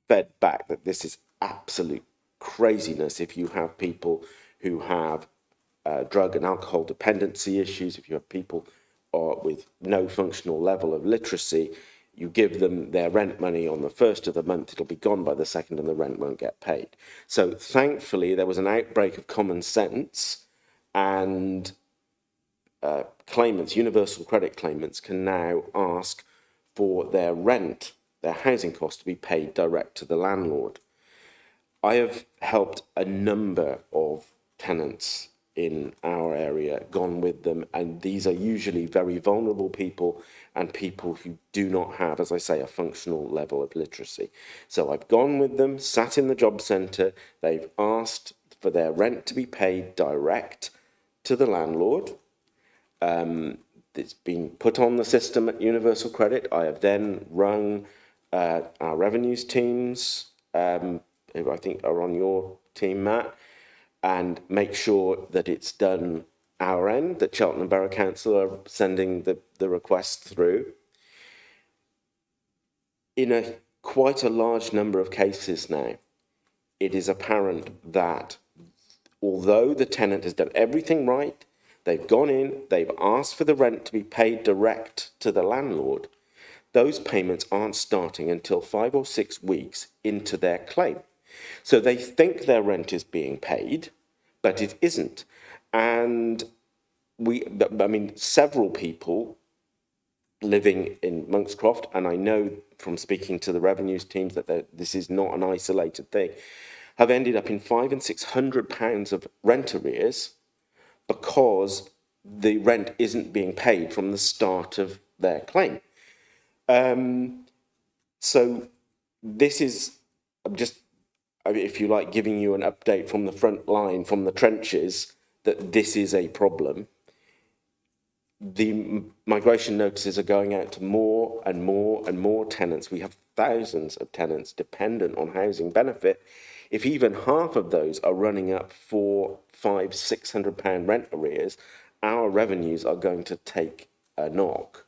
fed back that this is absolute craziness if you have people who have drug and alcohol dependency issues, if you have people with no functional level of literacy, you give them their rent money on the first of the month, it'll be gone by the second and the rent won't get paid. So thankfully there was an outbreak of common sense, and claimants, universal credit claimants, can now ask for their rent, their housing cost, to be paid direct to the landlord. I have helped a number of tenants in our area, gone with them, and these are usually very vulnerable people and people who do not have, as I say, a functional level of literacy. So I've gone with them, sat in the job centre, they've asked for their rent to be paid direct to the landlord. It's been put on the system at Universal Credit. I have then rung our revenues teams, who I think are on your team, Matt, and make sure that it's done our end, that Cheltenham Borough Council are sending the request through. In quite a large number of cases now, it is apparent that although the tenant has done everything right, they've gone in, they've asked for the rent to be paid direct to the landlord, those payments aren't starting until 5 or 6 weeks into their claim. So they think their rent is being paid, but it isn't. And several people living in Monkscroft, and I know from speaking to the revenues teams that this is not an isolated thing, have ended up in £500 and £600 of rent arrears because the rent isn't being paid from the start of their claim. So this is just, if you like, giving you an update from the front line, from the trenches, that this is a problem. The migration notices are going out to more and more and more tenants. We have thousands of tenants dependent on housing benefit. If even half of those are running up £400, £500, £600 rent arrears, our revenues are going to take a knock.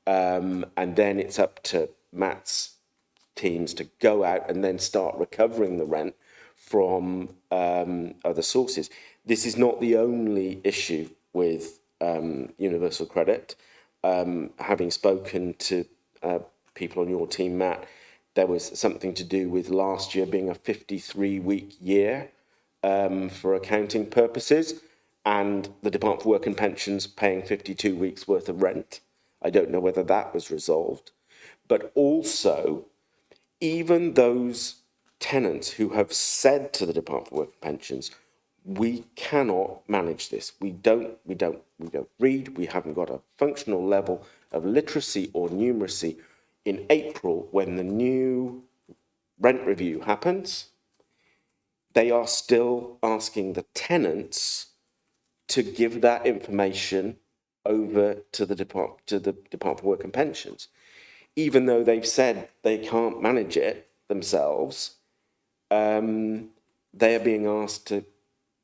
And then it's up to Matt's teams to go out and then start recovering the rent from other sources. This is not the only issue with Universal Credit. Having spoken to people on your team, Matt, there was something to do with last year being a 53-week year for accounting purposes, and the Department for Work and Pensions paying 52 weeks worth of rent. I don't know whether that was resolved. But also, even those tenants who have said to the Department for Work and Pensions, we cannot manage this. We don't read. We haven't got a functional level of literacy or numeracy. In April, when the new rent review happens, they are still asking the tenants to give that information over to the Department for Work and Pensions, even though they've said they can't manage it themselves. They are being asked to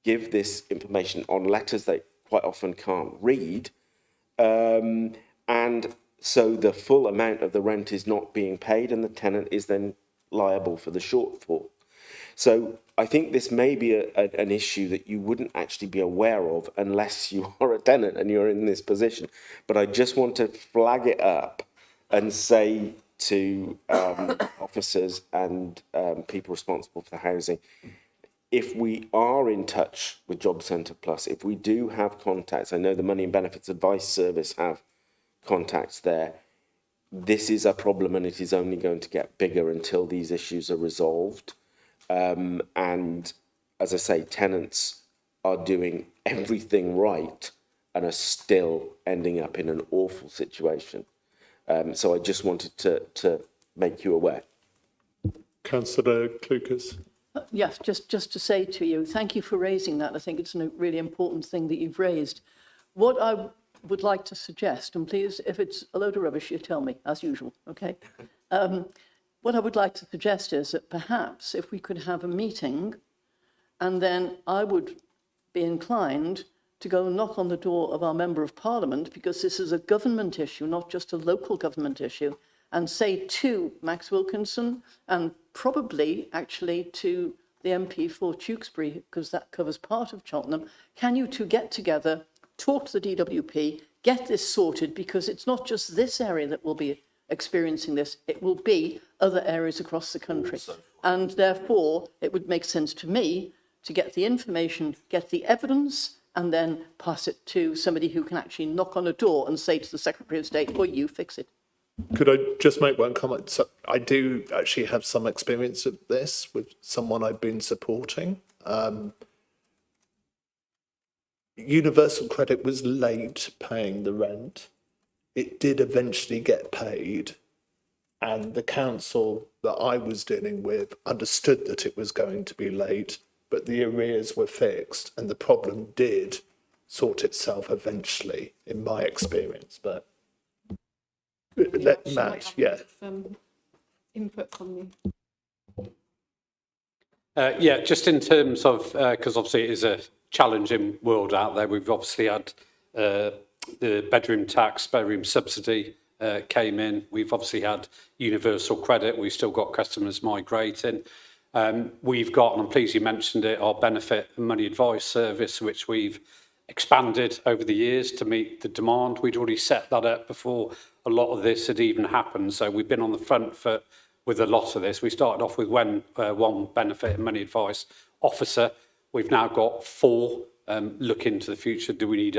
give this information on letters they quite often can't read. And so the full amount of the rent is not being paid, and the tenant is then liable for the shortfall. So I think this may be an issue that you wouldn't actually be aware of unless you are a tenant and you're in this position. But I just want to flag it up and say to officers and people responsible for the housing, if we are in touch with Job Centre Plus, if we do have contacts, I know the Money and Benefits Advice Service have contacts there, this is a problem and it is only going to get bigger until these issues are resolved. And as I say, tenants are doing everything right and are still ending up in an awful situation. So I just wanted to make you aware. Councillor Clucas. Yes, just to say to you, thank you for raising that. I think it's a really important thing that you've raised. What I would like to suggest, and please, if it's a load of rubbish, you tell me, as usual, okay? What I would like to suggest is that perhaps if we could have a meeting, and then I would be inclined to go knock on the door of our Member of Parliament, because this is a government issue, not just a local government issue, and say to Max Wilkinson, and probably actually to the MP for Tewkesbury, because that covers part of Cheltenham, can you two get together, talk to the DWP, get this sorted, because it's not just this area that will be experiencing this, it will be other areas across the country. And therefore, it would make sense to me to get the information, get the evidence, and then pass it to somebody who can actually knock on a door and say to the Secretary of State, well, you fix it. Could I just make one comment? So I do actually have some experience of this with someone I've been supporting. Universal Credit was late paying the rent. It did eventually get paid, and the council that I was dealing with understood that it was going to be late, but the arrears were fixed and the problem did sort itself eventually, in my experience. But let Matt, yeah. Input from you. Yeah, just in terms of, because obviously it is a challenging world out there. We've obviously had the bedroom tax, bedroom subsidy came in. We've obviously had universal credit. We've still got customers migrating. We've got, and I'm pleased you mentioned it, our benefit and money advice service, which we've expanded over the years to meet the demand. We'd already set that up before a lot of this had even happened. So we've been on the front foot with a lot of this. We started off with one benefit and money advice officer. We've now got 4. Look into the future. Do we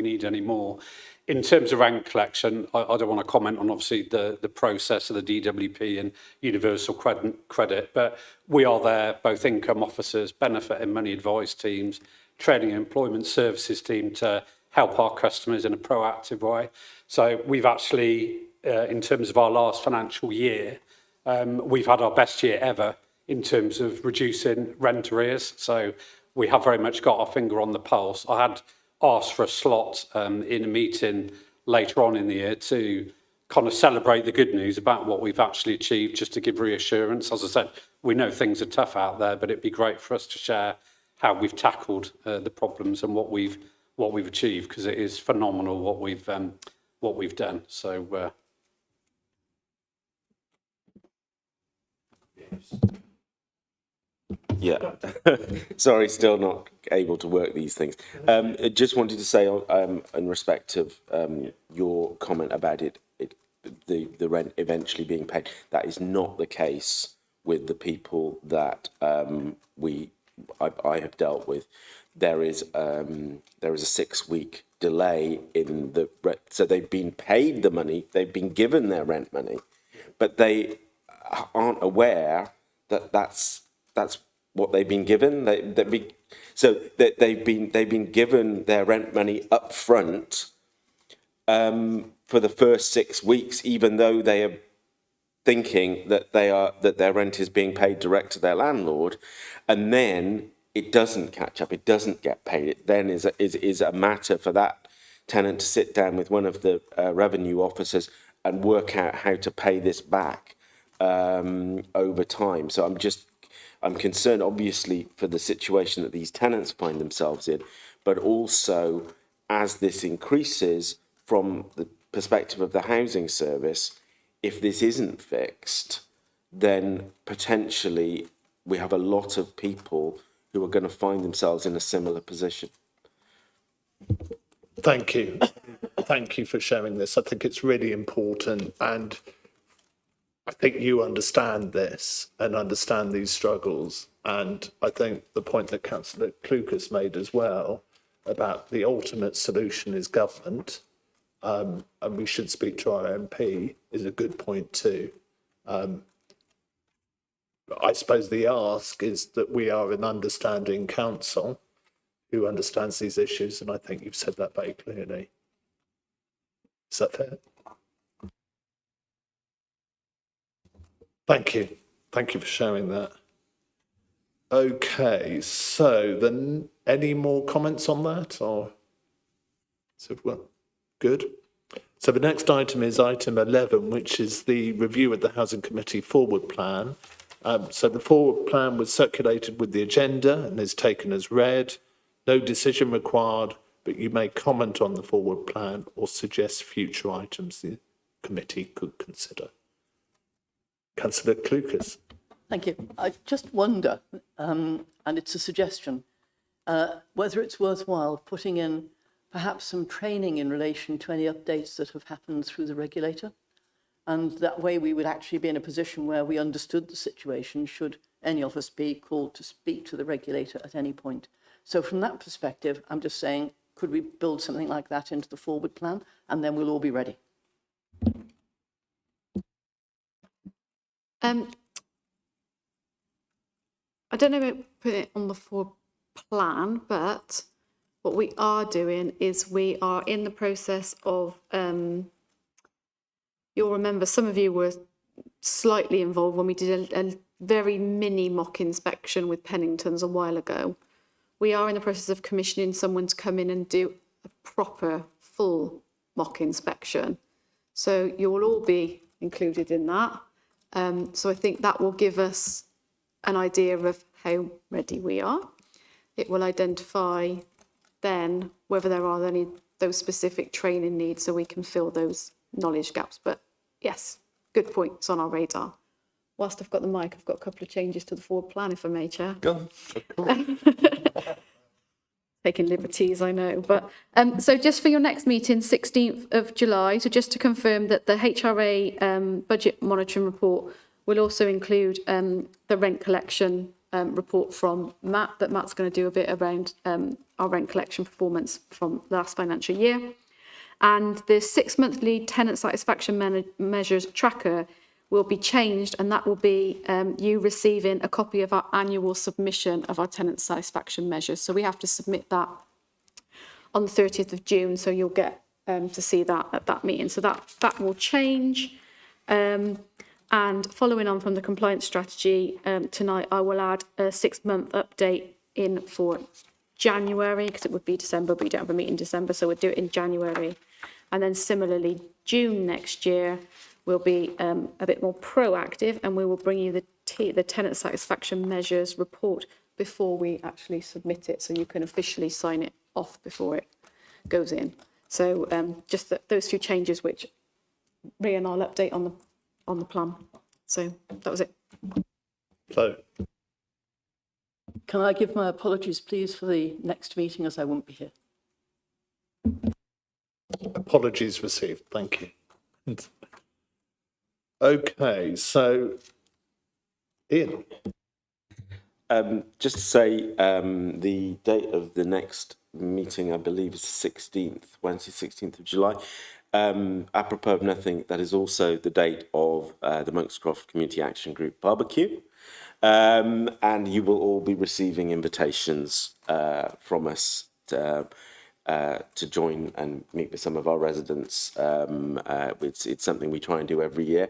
need any more? In terms of rent collection, I don't want to comment on obviously the process of the DWP and universal credit, but we are there, both income officers, benefit and money advice teams, training and employment services team, to help our customers in a proactive way. So we've actually, in terms of our last financial year, we've had our best year ever in terms of reducing rent arrears. So we have very much got our finger on the pulse. I had asked for a slot in a meeting later on in the year to kind of celebrate the good news about what we've actually achieved, just to give reassurance. As I said, we know things are tough out there, but it'd be great for us to share how we've tackled the problems and what we've achieved, because it is phenomenal what we've done. So. Yeah, sorry, still not able to work these things. I just wanted to say, in respect of your comment about the rent eventually being paid, that is not the case with the people that I have dealt with. There is a 6-week delay in the so they've been paid the money, they've been given their rent money, but they aren't aware that that's what they've been given. They've been given their rent money up front for the first 6 weeks, even though they are thinking that their rent is being paid direct to their landlord, and then it doesn't catch up, it doesn't get paid. It then is a matter for that tenant to sit down with one of the revenue officers and work out how to pay this back over time. So I'm concerned, obviously, for the situation that these tenants find themselves in, but also as this increases from the perspective of the housing service, if this isn't fixed, then potentially we have a lot of people who are going to find themselves in a similar position. Thank you. Thank you for sharing this. I think it's really important, and I think you understand this and understand these struggles. And I think the point that Councillor Clucas made as well about the ultimate solution is government, and we should speak to our MP, is a good point too. I suppose the ask is that we are an understanding council who understands these issues, and I think you've said that very clearly. Is that fair? Thank you. Thank you for sharing that. Okay, so then any more comments on that, or so well, good. So the next item is item 11, which is the review of the Housing Committee forward plan. So the forward plan was circulated with the agenda and is taken as read. No decision required, but you may comment on the forward plan or suggest future items the committee could consider. Councillor Clucas. Thank you. I just wonder, and it's a suggestion, whether it's worthwhile putting in perhaps some training in relation to any updates that have happened through the regulator. And that way we would actually be in a position where we understood the situation should any of us be called to speak to the regulator at any point. So from that perspective, I'm just saying, could we build something like that into the forward plan, and then we'll all be ready? I don't know about putting it on the forward plan, but what we are doing is we are in the process of, you'll remember some of you were slightly involved when we did a very mini mock inspection with Penningtons a while ago. We are in the process of commissioning someone to come in and do a proper full mock inspection. So you'll all be included in that. So I think that will give us an idea of how ready we are. It will identify then whether there are any those specific training needs so we can fill those knowledge gaps. But yes, good point, it's on our radar. Whilst I've got the mic, I've got a couple of changes to the forward plan, if I may, Chair. Go on. Taking liberties, I know. But so just for your next meeting, 16th of July, so just to confirm that the HRA budget monitoring report will also include the rent collection report from Matt, that Matt's going to do a bit around our rent collection performance from last financial year. And the 6 monthly tenant satisfaction measures tracker will be changed, and that will be you receiving a copy of our annual submission of our tenant satisfaction measures. So we have to submit that on the 30th of June, so you'll get to see that at that meeting. So that will change. And following on from the compliance strategy, tonight I will add a 6-month update in for January, because it would be December, but we don't have a meeting in December, so we'll do it in January. And then similarly, June next year, we'll be a bit more proactive, and we will bring you the tenant satisfaction measures report before we actually submit it, so you can officially sign it off before it goes in. So just those few changes, which Rhian, I'll update on the plan. So that was it. So, Can I give my apologies, please, for the next meeting, as I won't be here? apologies received. Thank you. Okay, so Ian. Just to say, the date of the next meeting, I believe, is 16th, Wednesday, 16th of July. Apropos of nothing, that is also the date of the Monkscroft Community Action Group barbecue. And you will all be receiving invitations from us to join and meet with some of our residents. It's something we try and do every year.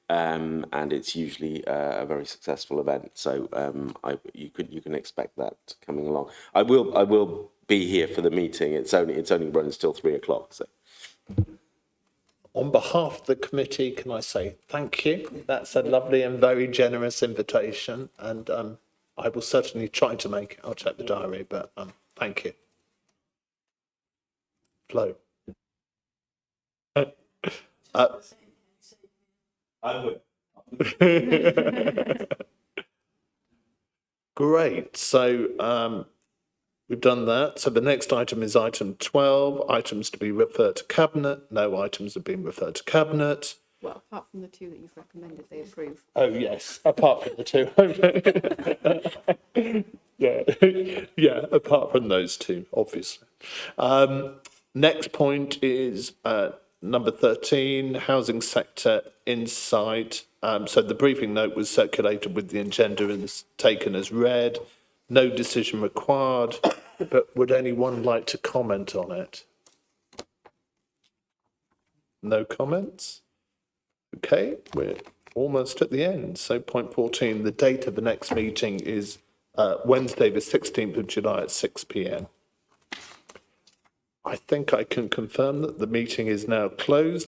And it's usually a very successful event. So you can expect that coming along. I will be here for the meeting. It's only runs till 3 o'clock. So. On behalf of the committee, can I say thank you? That's a lovely and very generous invitation, and I will certainly try to make it. I'll check the diary, but thank you. Flo. I would. Great. So we've done that. So the next item is item 12, items to be referred to Cabinet. No items have been referred to Cabinet. Well, apart from the two that you've recommended they approve. Oh, yes, apart from the two. Yeah, apart from those two, obviously. Next point is number 13, housing sector insight. So the briefing note was circulated with the agenda and is taken as read. No decision required, but would anyone like to comment on it? No comments? Okay, we're almost at the end. So point 14, the date of the next meeting is Wednesday, the 16th of July at 6 p.m. I think I can confirm that the meeting is now closed.